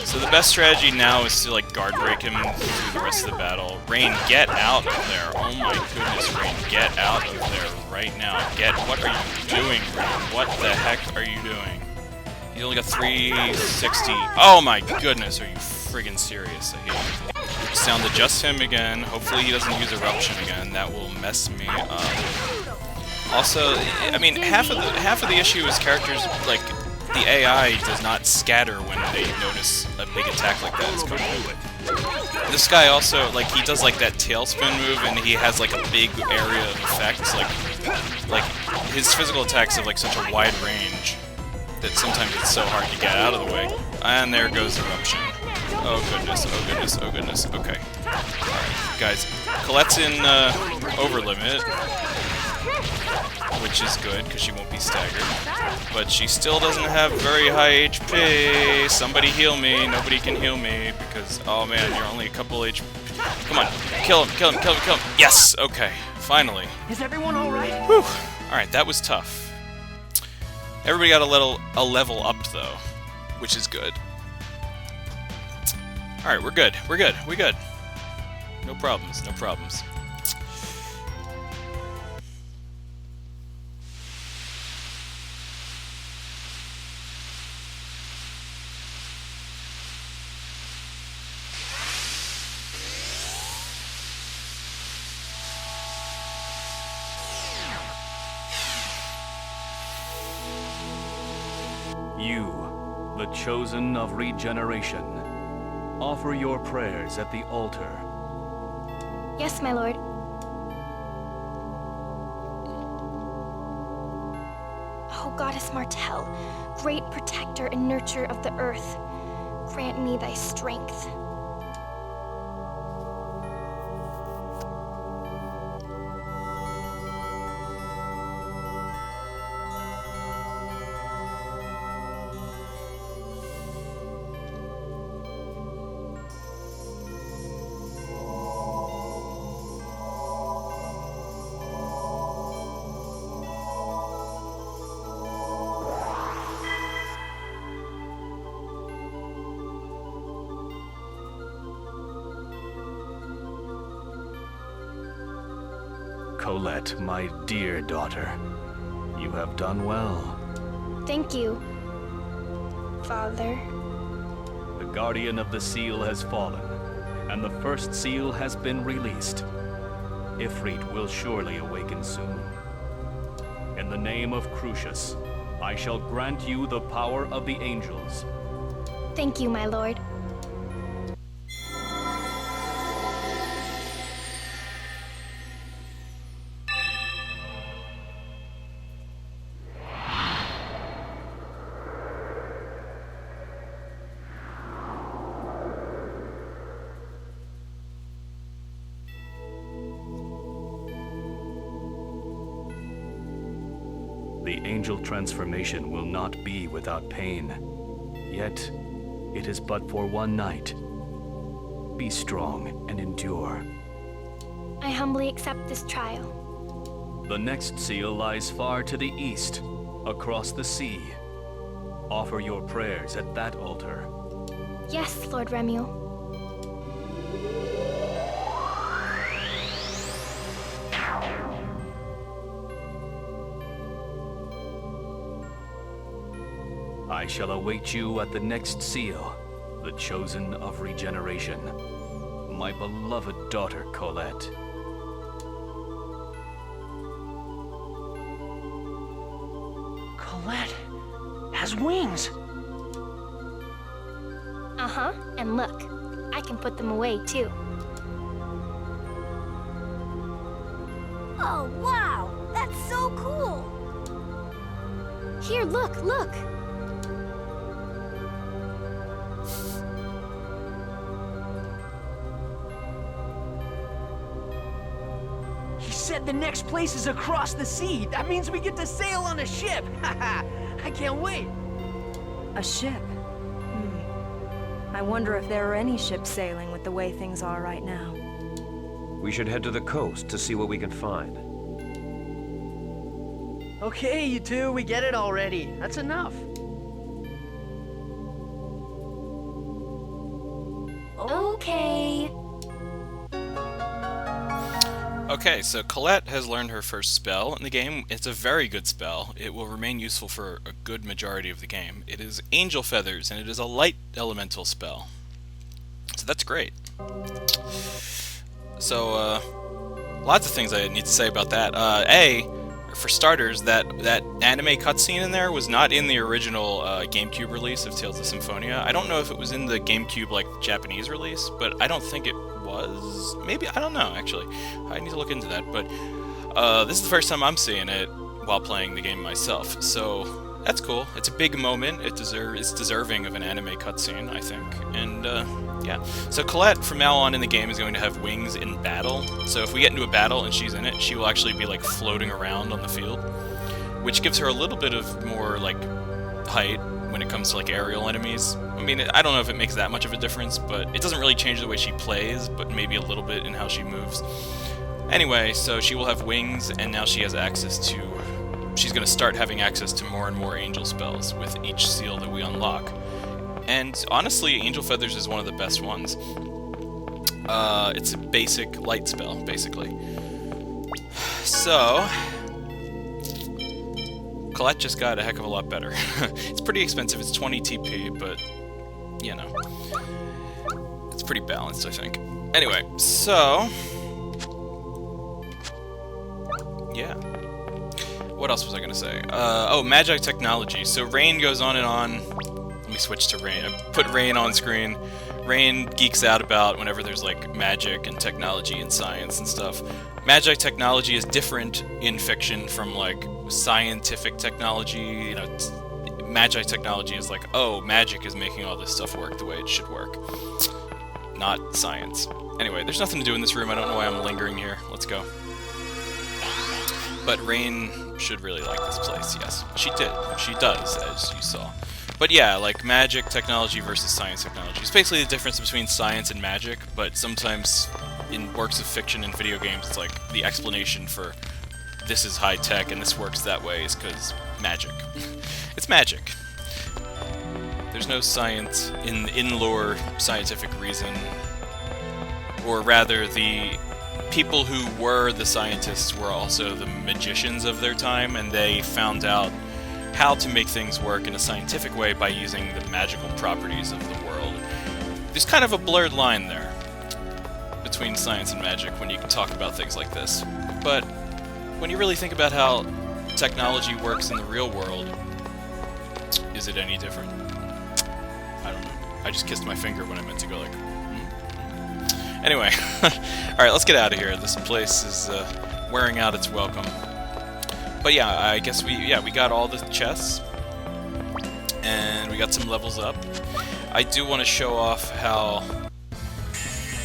So the best strategy now is to like guard break him through the rest of the battle. Rain, get out of there! Oh my goodness, Rain, get out of there right now. What are you doing, Rain? What the heck are you doing? He's only got 360. Oh my goodness, are you friggin' serious? I hate you. Sound adjust him again. Hopefully he doesn't use Eruption again. That will mess me up. Also, I mean, half of the issue is characters, like, the AI does not scatter when they notice a big attack like that is coming. This guy also, like, he does, like, that tailspin move, and he has, like, a big area of effects, like, his physical attacks have, like, such a wide range that sometimes it's so hard to get out of the way. And there goes Eruption. Oh goodness, oh goodness, oh goodness, okay. Alright, guys, Colette's in, over limit, which is good, because she won't be staggered. But she still doesn't have very high HP. Somebody heal me. Nobody can heal me, because, oh man, you're only a couple HP. Come on, kill him, kill him, kill him, kill him. Yes, okay, finally. Is everyone alright? Whew. Alright, that was tough. Everybody got a level up, though, which is good. Alright, we're good, we're good, we're good. No problems, no problems. You, the chosen of regeneration, offer your prayers at the altar. Yes, my lord. Oh, Goddess Martel, great protector and nurturer of the earth, grant me thy strength. Colette, my dear daughter, you have done well. Thank you, Father. The Guardian of the Seal has fallen, and the first seal has been released. Ifrit will surely awaken soon. In the name of Crucius, I shall grant you the power of the angels. Thank you, my lord. The angel transformation will not be without pain. Yet, it is but for one night. Be strong and endure. I humbly accept this trial. The next seal lies far to the east, across the sea. Offer your prayers at that altar. Yes, Lord Remuel. I shall await you at the next seal, the chosen of regeneration. My beloved daughter, Colette. Colette has wings. Uh-huh, and look, I can put them away too. Oh, wow! That's so cool! Here, look, look! He said the next place is across the sea. That means we get to sail on a ship. Haha, I can't wait. A ship? I wonder if there are any ships sailing with the way things are right now. We should head to the coast to see what we can find. Okay, you two, we get it already. That's enough. Okay. Okay, so Colette has learned her first spell in the game. It's a very good spell. It will remain useful for a good majority of the game. It is Angel Feathers, and it is a light elemental spell. So that's great. So, lots of things I need to say about that. For starters, that anime cutscene in there was not in the original GameCube release of Tales of Symphonia. I don't know if it was in the GameCube, like, Japanese release, but I don't think it was. Maybe, I don't know, actually. I need to look into that, but this is the first time I'm seeing it while playing the game myself, so that's cool. It's a big moment. It's deserving of an anime cutscene, I think, and yeah. So Colette, from now on in the game, is going to have wings in battle, so if we get into a battle and she's in it, she will actually be, like, floating around on the field, which gives her a little bit of more, like, height when it comes to, like, aerial enemies. I mean, I don't know if it makes that much of a difference, but it doesn't really change the way she plays, but maybe a little bit in how she moves. Anyway, so she will have wings, and now she has access to... She's going to start having access to more and more angel spells with each seal that we unlock. And honestly, Angel Feathers is one of the best ones. It's a basic light spell, basically. So... Colette just got a heck of a lot better. It's pretty expensive, it's 20 TP, but, you know, it's pretty balanced, I think. Anyway, so, yeah. What else was I gonna say? Oh, Magi Technology. So Rain goes on and on. Let me switch to Rain. I put Rain on screen. Rain geeks out about whenever there's, like, magic and technology and science and stuff. Magi Technology is different in fiction from, like, scientific technology. You know, Magi Technology is like, oh, magic is making all this stuff work the way it should work. Not science. Anyway, there's nothing to do in this room. I don't know why I'm lingering here. Let's go. But Rain should really like this place, yes. She did. She does, as you saw. But yeah, like, magic technology versus science technology. It's basically the difference between science and magic, but sometimes in works of fiction and video games, it's like the explanation for this is high tech and this works that way is because magic. It's magic. There's no science in lore, scientific reason, or rather the people who were the scientists were also the magicians of their time, and they found out how to make things work in a scientific way by using the magical properties of the world. There's kind of a blurred line there between science and magic when you talk about things like this. But when you really think about how technology works in the real world, is it any different? I don't know. I just kissed my finger when I meant to go like... Anyway, alright, let's get out of here. This place is wearing out its welcome. But yeah, I guess we got all the chests, and we got some levels up. I do want to show off how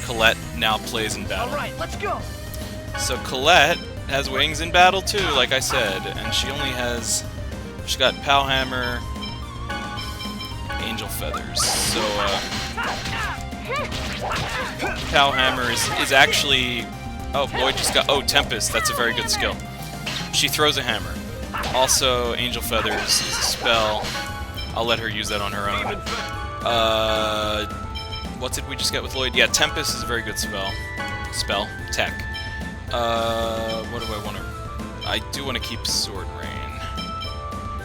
Colette now plays in battle. Alright, let's go! So Colette has wings in battle too, like I said, and she's got Powhammer, Angel Feathers. So, Powhammer is actually... Oh, Lloyd just got... Oh, Tempest, that's a very good skill. She throws a hammer. Also, Angel Feathers is a spell. I'll let her use that on her own. What did we just get with Lloyd? Yeah, Tempest is a very good spell. Tech. What do I want to... I do want to keep Sword Rain.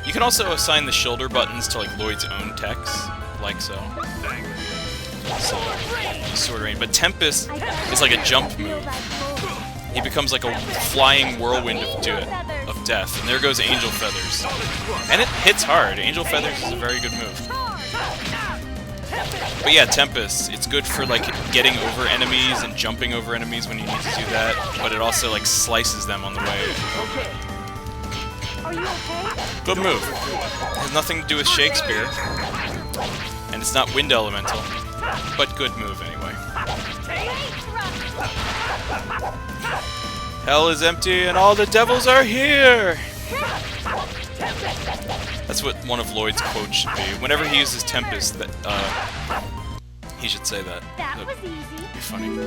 You can also assign the shoulder buttons to, like, Lloyd's own techs, like so. So, Sword Rain. But Tempest is like a jump move. He becomes like a flying whirlwind of death. And there goes Angel Feathers. And it hits hard. Angel Feathers is a very good move. But yeah, Tempest, it's good for like getting over enemies and jumping over enemies when you need to do that, but it also like slices them on the way. Are you okay? Good move. It has nothing to do with Shakespeare, and it's not Wind Elemental, but good move anyway. Hell is empty and all the devils are here! That's what one of Lloyd's quotes should be. Whenever he uses Tempest, he should say that. That was easy. Be funny.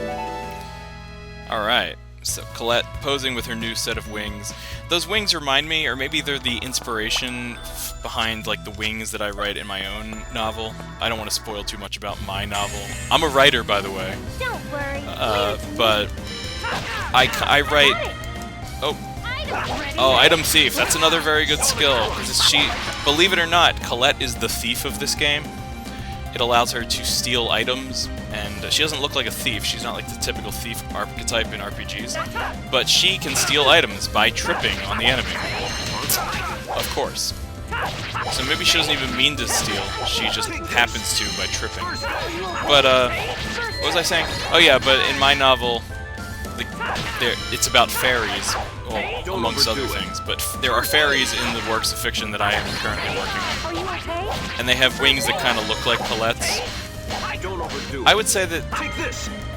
Alright, so Colette posing with her new set of wings. Those wings remind me, or maybe they're the inspiration behind like the wings that I write in my own novel. I don't want to spoil too much about my novel. I'm a writer, by the way. Don't worry. But I write... Oh, Item Thief. That's another very good skill. Believe it or not, Colette is the thief of this game. It allows her to steal items, and she doesn't look like a thief. She's not like the typical thief archetype in RPGs. But she can steal items by tripping on the enemy. Of course. So maybe she doesn't even mean to steal. She just happens to by tripping. But, what was I saying? Oh yeah, but in my novel, it's about fairies. Well, amongst other things, but there are fairies in the works of fiction that I am currently working on. Are you okay? And they have wings that kind of look like Colette's. I would say that...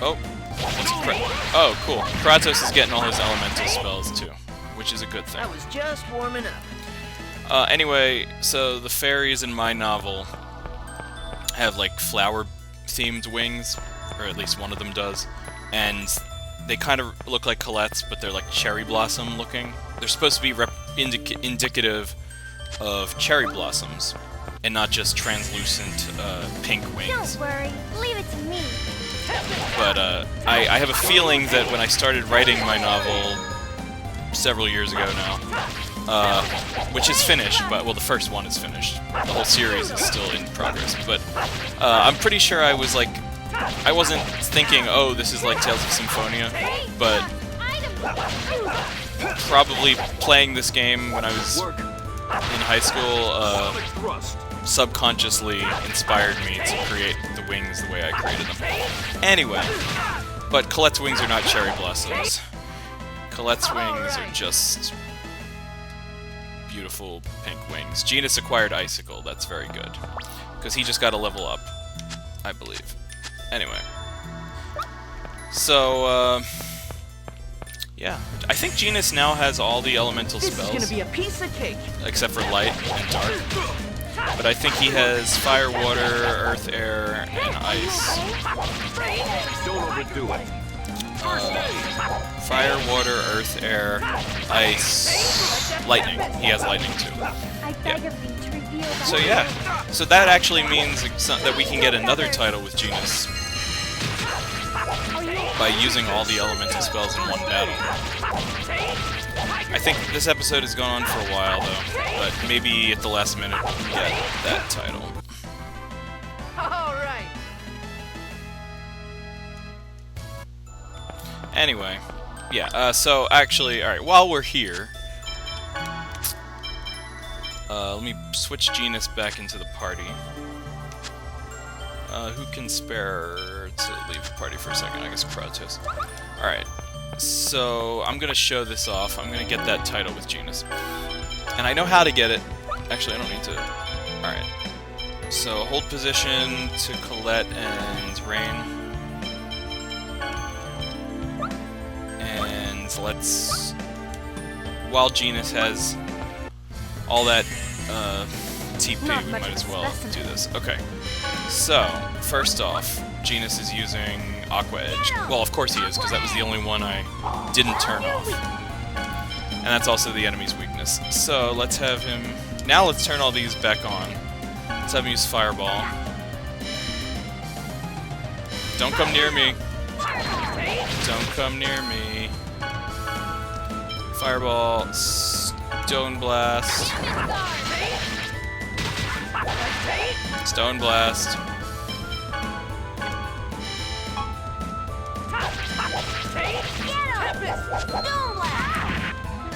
Oh, oh, cool. Kratos is getting all his elemental spells too, which is a good thing. I was just warming up. Anyway, so the fairies in my novel have like flower-themed wings, or at least one of them does, and they kind of look like Colette's, but they're like cherry blossom looking. They're supposed to be indicative of cherry blossoms, and not just translucent pink wings. Don't worry. Leave it to me. But I have a feeling that when I started writing my novel several years ago now, which is finished, but well, the first one is finished. The whole series is still in progress, but I'm pretty sure I was like, I wasn't thinking, oh, this is like Tales of Symphonia, but probably playing this game when I was in high school subconsciously inspired me to create the wings the way I created them. Anyway, but Colette's wings are not cherry blossoms. Colette's wings are just beautiful pink wings. Genis acquired Icicle, that's very good, because he just got a level up, I believe. Anyway, so, yeah. I think Genis now has all the elemental spells. This is gonna be a piece of cake. Except for light and dark. But I think he has fire, water, earth, air, and ice. Don't overdo it. Fire, water, earth, air, ice, lightning. He has lightning too. I beg of thee to reveal the So yeah, so that actually means that we can get another title with Genis by using all the elemental spells in one battle. I think this episode has gone on for a while though, but maybe at the last minute we can get that title. All right. Anyway, yeah, so actually, alright, while we're here, let me switch Genis back into the party. Who can spare to leave the party for a second? I guess Kratos. Alright, so I'm gonna show this off. I'm gonna get that title with Genis. And I know how to get it. Actually, I don't need to. Alright. So, hold position to Colette and Rain. And let's... While Genis has all that TP, we might as well do this. Okay. So, first off, Genis is using Aqua Edge. Well, of course he is, because that was the only one I didn't turn off. And that's also the enemy's weakness. weakness. So let's have him... Now let's turn all these back on. Let's have him use Fireball. Don't come near me. Don't come near me. Fireball, Stone Blast. Stone Blast.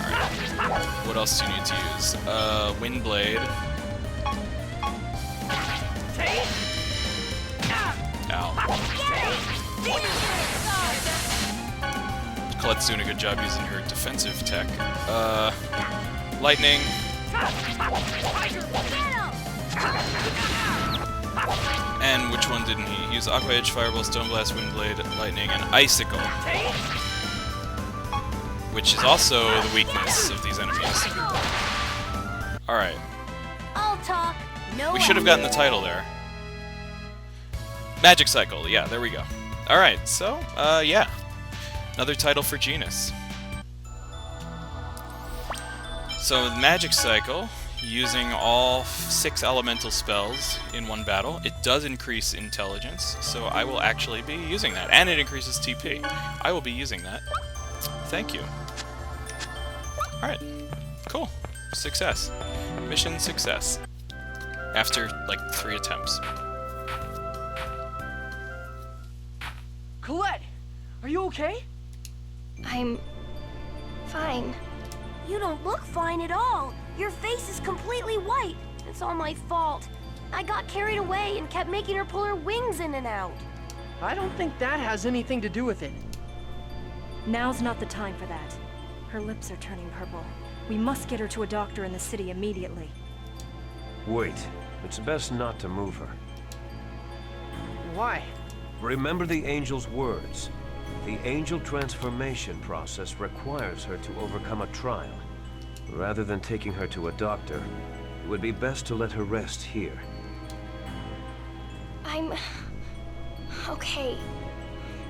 Alright. What else do you need to use? Wind Blade. Ow. Colette's doing a good job using her defensive tech. Lightning. And which one didn't he? Use Aqua Edge, Fireball, Stone Blast, Wind Blade, Lightning, and Icicle. Which is also the weakness of these enemies. Alright. I'll talk. No We should have gotten the title there. Magic Cycle, yeah, there we go. Alright, so, yeah. Another title for Genis. So, the Magic Cycle, using all 6 elemental spells in one battle, it does increase intelligence, so I will actually be using that. And it increases TP. I will be using that. Thank you. Alright, cool. Success. Mission success. After, like, 3 attempts. Colette, are you okay? I'm fine. You don't look fine at all. Your face is completely white. It's all my fault. I got carried away and kept making her pull her wings in and out. I don't think that has anything to do with it. Now's not the time for that. Her lips are turning purple. We must get her to a doctor in the city immediately. Wait. It's best not to move her. Why? Remember the angel's words. The angel transformation process requires her to overcome a trial. Rather than taking her to a doctor, it would be best to let her rest here. I'm... okay.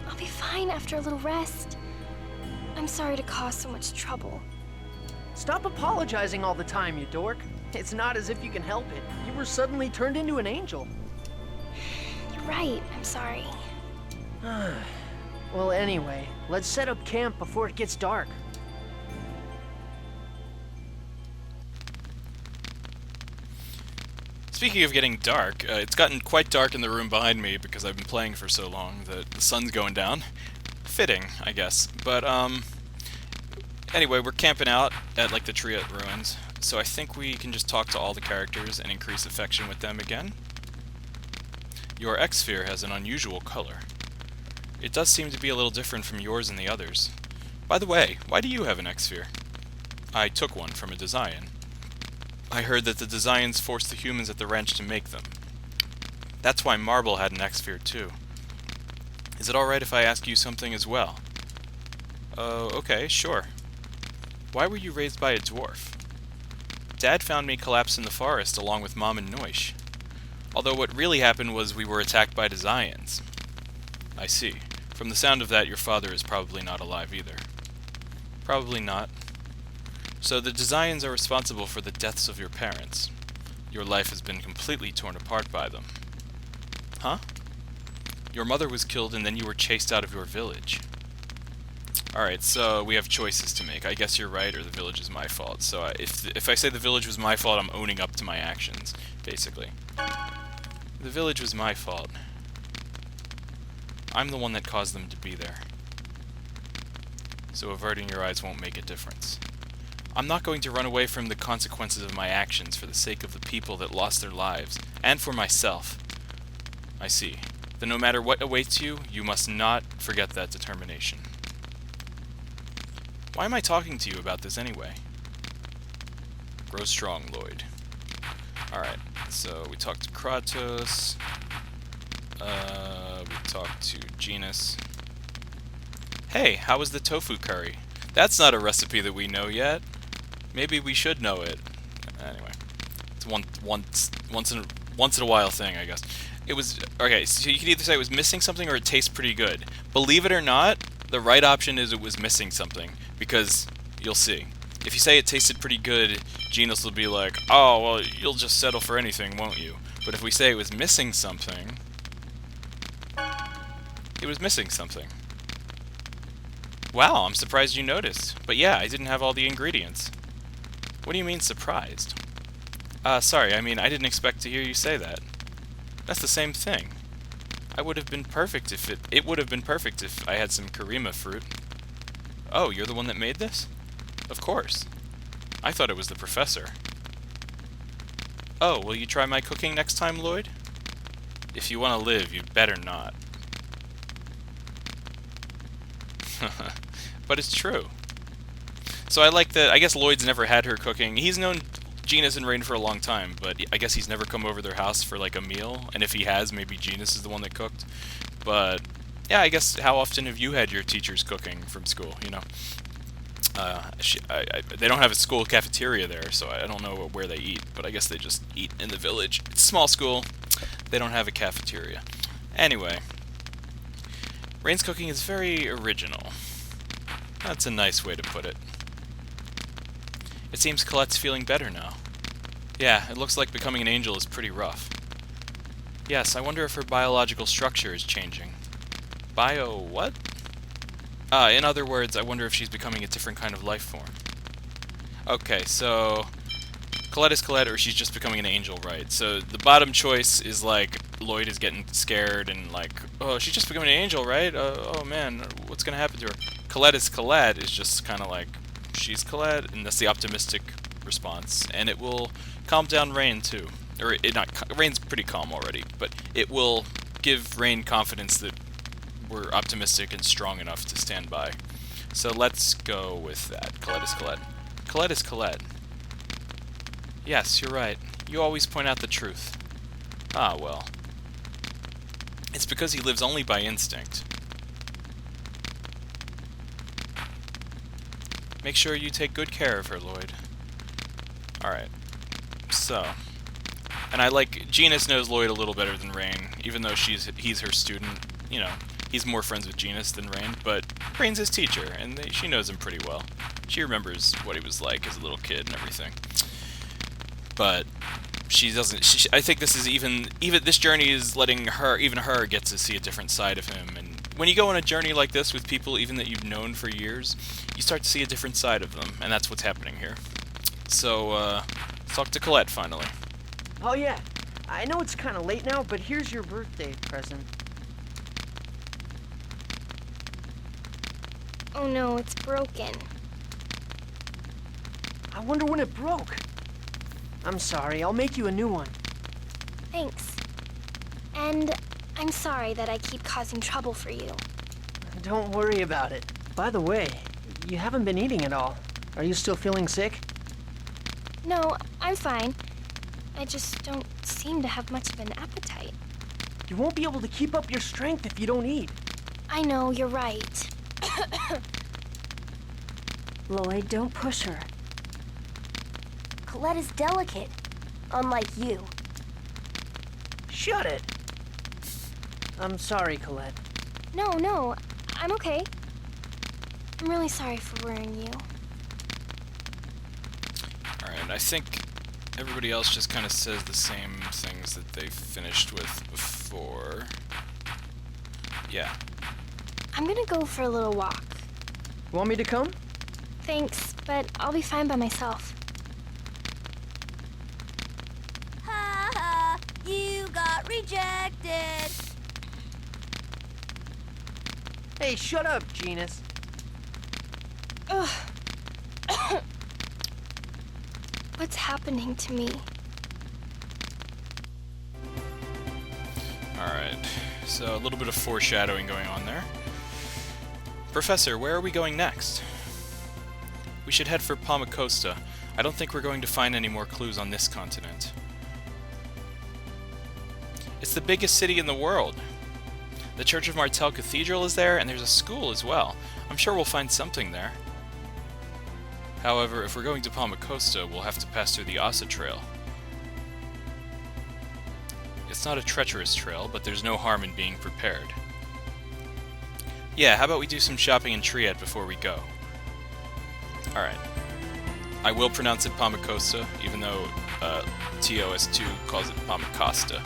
I'll be fine after a little rest. I'm sorry to cause so much trouble. Stop apologizing all the time, you dork. It's not as if you can help it. You were suddenly turned into an angel. You're right, I'm sorry. Well, anyway, let's set up camp before it gets dark. Speaking of getting dark, it's gotten quite dark in the room behind me because I've been playing for so long that the sun's going down. Fitting, I guess. But, anyway, we're camping out at, like, the Triet Ruins, so I think we can just talk to all the characters and increase affection with them again. Your X-Sphere has an unusual color. It does seem to be a little different from yours and the others. By the way, why do you have an X-Sphere? I took one from a Desian. I heard that the Desians forced the humans at the Wrench to make them. That's why Marble had an X-Sphere too. Is it alright if I ask you something as well? Okay, sure. Why were you raised by a dwarf? Dad found me collapsed in the forest along with Mom and Noish. Although what really happened was we were attacked by Desians. I see. From the sound of that, your father is probably not alive either. Probably not. So the Desians are responsible for the deaths of your parents. Your life has been completely torn apart by them. Huh? Your mother was killed and then you were chased out of your village. Alright, so we have choices to make. I guess you're right, or the village is my fault. So if I say the village was my fault, I'm owning up to my actions, basically. The village was my fault. I'm the one that caused them to be there. So averting your eyes won't make a difference. I'm not going to run away from the consequences of my actions for the sake of the people that lost their lives, and for myself. I see. Then no matter what awaits you, you must not forget that determination. Why am I talking to you about this anyway? Grow strong, Lloyd. Alright, so we talked to Kratos. We talked to Genis. Hey, how was the tofu curry? That's not a recipe that we know yet. Maybe we should know it. Anyway, it's once in a while thing, I guess. It was okay. So you could either say it was missing something or it tastes pretty good. Believe it or not, the right option is it was missing something, because you'll see. If you say it tasted pretty good, Genis will be like, oh, well, you'll just settle for anything, won't you? But if we say it was missing something, it was missing something. Wow, I'm surprised you noticed. But yeah, I didn't have all the ingredients. What do you mean surprised? Sorry, I mean, I didn't expect to hear you say that. That's the same thing. It would have been perfect if I had some Karima fruit. Oh, you're the one that made this? Of course. I thought it was the professor. Oh, will you try my cooking next time, Lloyd? If you want to live, you'd better not. But it's true. So I like that. I guess Lloyd's never had her cooking. He's known Genis and Rain for a long time, but I guess he's never come over their house for like a meal. And if he has, maybe Genis is the one that cooked. But yeah, I guess how often have you had your teachers cooking from school? You know, they don't have a school cafeteria there, so I don't know where they eat. But I guess they just eat in the village. It's a small school. They don't have a cafeteria. Anyway, Rain's cooking is very original. That's a nice way to put it. It seems Colette's feeling better now. Yeah, it looks like becoming an angel is pretty rough. Yes, I wonder if her biological structure is changing. Bio what? In other words, I wonder if she's becoming a different kind of life form. Okay, so Colette is Colette, or she's just becoming an angel, right? So the bottom choice is like Lloyd is getting scared and like, oh, she's just becoming an angel, right? Oh man, what's gonna happen to her? Colette is Colette is just kind of like, she's Colette, and that's the optimistic response, and it will calm down Rain too. Or Rain's pretty calm already, but it will give Rain confidence that we're optimistic and strong enough to stand by. So let's go with that. Colette is Colette. Colette is Colette. Yes, you're right. You always point out the truth. Ah, well. It's because he lives only by instinct. Make sure you take good care of her, Lloyd. Alright. So. And I like, Genis knows Lloyd a little better than Rain, even though he's her student. You know, he's more friends with Genis than Rain, but Rain's his teacher, and she knows him pretty well. She remembers what he was like as a little kid and everything. But she doesn't. I think this is even this journey is letting her get to see a different side of him. And when you go on a journey like this with people even that you've known for years, you start to see a different side of them, and that's what's happening here. So let's talk to Colette finally. Oh yeah, I know it's kind of late now, but here's your birthday present. Oh no, it's broken. I wonder when it broke. I'm sorry, I'll make you a new one. Thanks. And I'm sorry that I keep causing trouble for you. Don't worry about it. By the way, you haven't been eating at all. Are you still feeling sick? No, I'm fine. I just don't seem to have much of an appetite. You won't be able to keep up your strength if you don't eat. I know, you're right. Lloyd, don't push her. Colette is delicate, unlike you. Shut it! I'm sorry, Colette. No, I'm okay. I'm really sorry for worrying you. Alright, I think everybody else just kind of says the same things that they finished with before. Yeah. I'm gonna go for a little walk. Want me to come? Thanks, but I'll be fine by myself. Ha ha! You got rejected! Hey, shut up, Genis. Ugh. What's happening to me? Alright, so a little bit of foreshadowing going on there. Professor, where are we going next? We should head for Palmacosta. I don't think we're going to find any more clues on this continent. It's the biggest city in the world. The Church of Martel Cathedral is there, and there's a school as well. I'm sure we'll find something there. However, if we're going to Palmacosta, we'll have to pass through the Asa Trail. It's not a treacherous trail, but there's no harm in being prepared. Yeah, how about we do some shopping in Triet before we go? Alright. I will pronounce it Pamacosta, even though TOS2 calls it Pamacosta.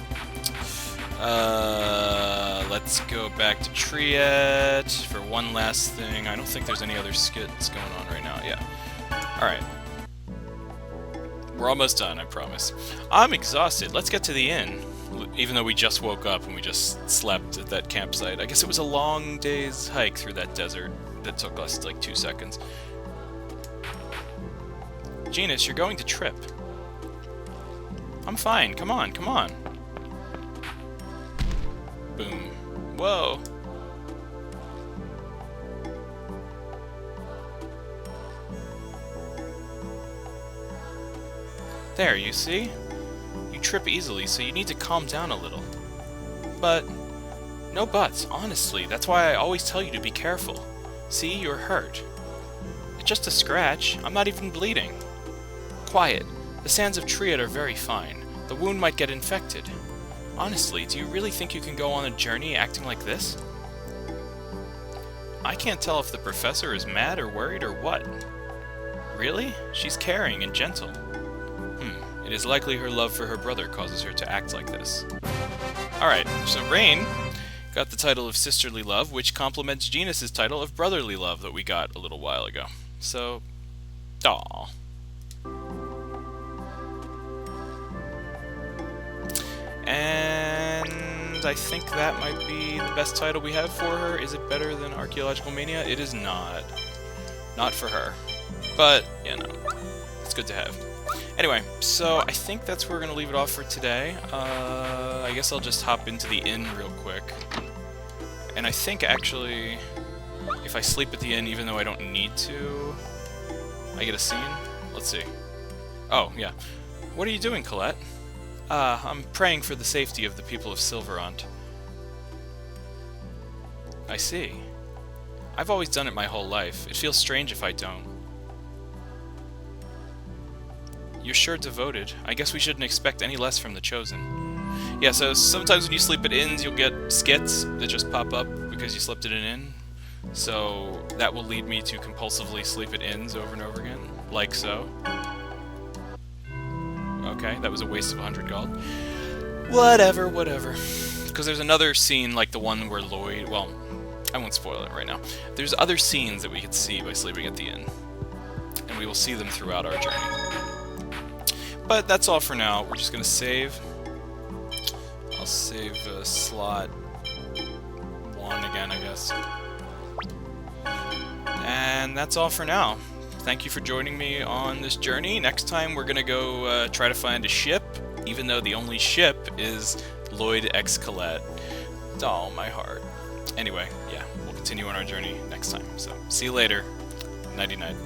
Let's go back to Triet for one last thing. I don't think there's any other skits going on right now. Yeah. Alright. We're almost done, I promise. I'm exhausted. Let's get to the inn. Even though we just woke up and we just slept at that campsite. I guess it was a long day's hike through that desert that took us like 2 seconds. Genis, you're going to trip. I'm fine. Come on, come on. Boom. Whoa. There, you see? You trip easily, so you need to calm down a little. But, no buts, honestly. That's why I always tell you to be careful. See, you're hurt. It's just a scratch. I'm not even bleeding. Quiet. The sands of Triet are very fine. The wound might get infected. Honestly, do you really think you can go on a journey acting like this? I can't tell if the professor is mad or worried or what. Really? She's caring and gentle. It is likely her love for her brother causes her to act like this. Alright, so Rain got the title of Sisterly Love, which complements Genis' title of Brotherly Love that we got a little while ago. So, aww. And I think that might be the best title we have for her. Is it better than Archaeological Mania? It is not. Not for her. But, you know, it's good to have. Anyway, so I think that's where we're going to leave it off for today. I guess I'll just hop into the inn real quick. And I think, actually, if I sleep at the inn, even though I don't need to, I get a scene? Let's see. Oh, yeah. What are you doing, Colette? I'm praying for the safety of the people of Silverant. I see. I've always done it my whole life. It feels strange if I don't. You're sure devoted. I guess we shouldn't expect any less from the Chosen. Yeah, so sometimes when you sleep at inns, you'll get skits that just pop up because you slept at an inn. So that will lead me to compulsively sleep at inns over and over again, like so. Okay, that was a waste of 100 gold. Whatever, whatever. Because there's another scene like the one where Lloyd... Well, I won't spoil it right now. There's other scenes that we could see by sleeping at the inn. And we will see them throughout our journey. But that's all for now. We're just going to save. I'll save slot 1 again, I guess. And that's all for now. Thank you for joining me on this journey. Next time we're going to go try to find a ship, even though the only ship is Lloyd X Colette. Oh, my heart. Anyway, yeah, we'll continue on our journey next time. So, see you later. Nighty-night.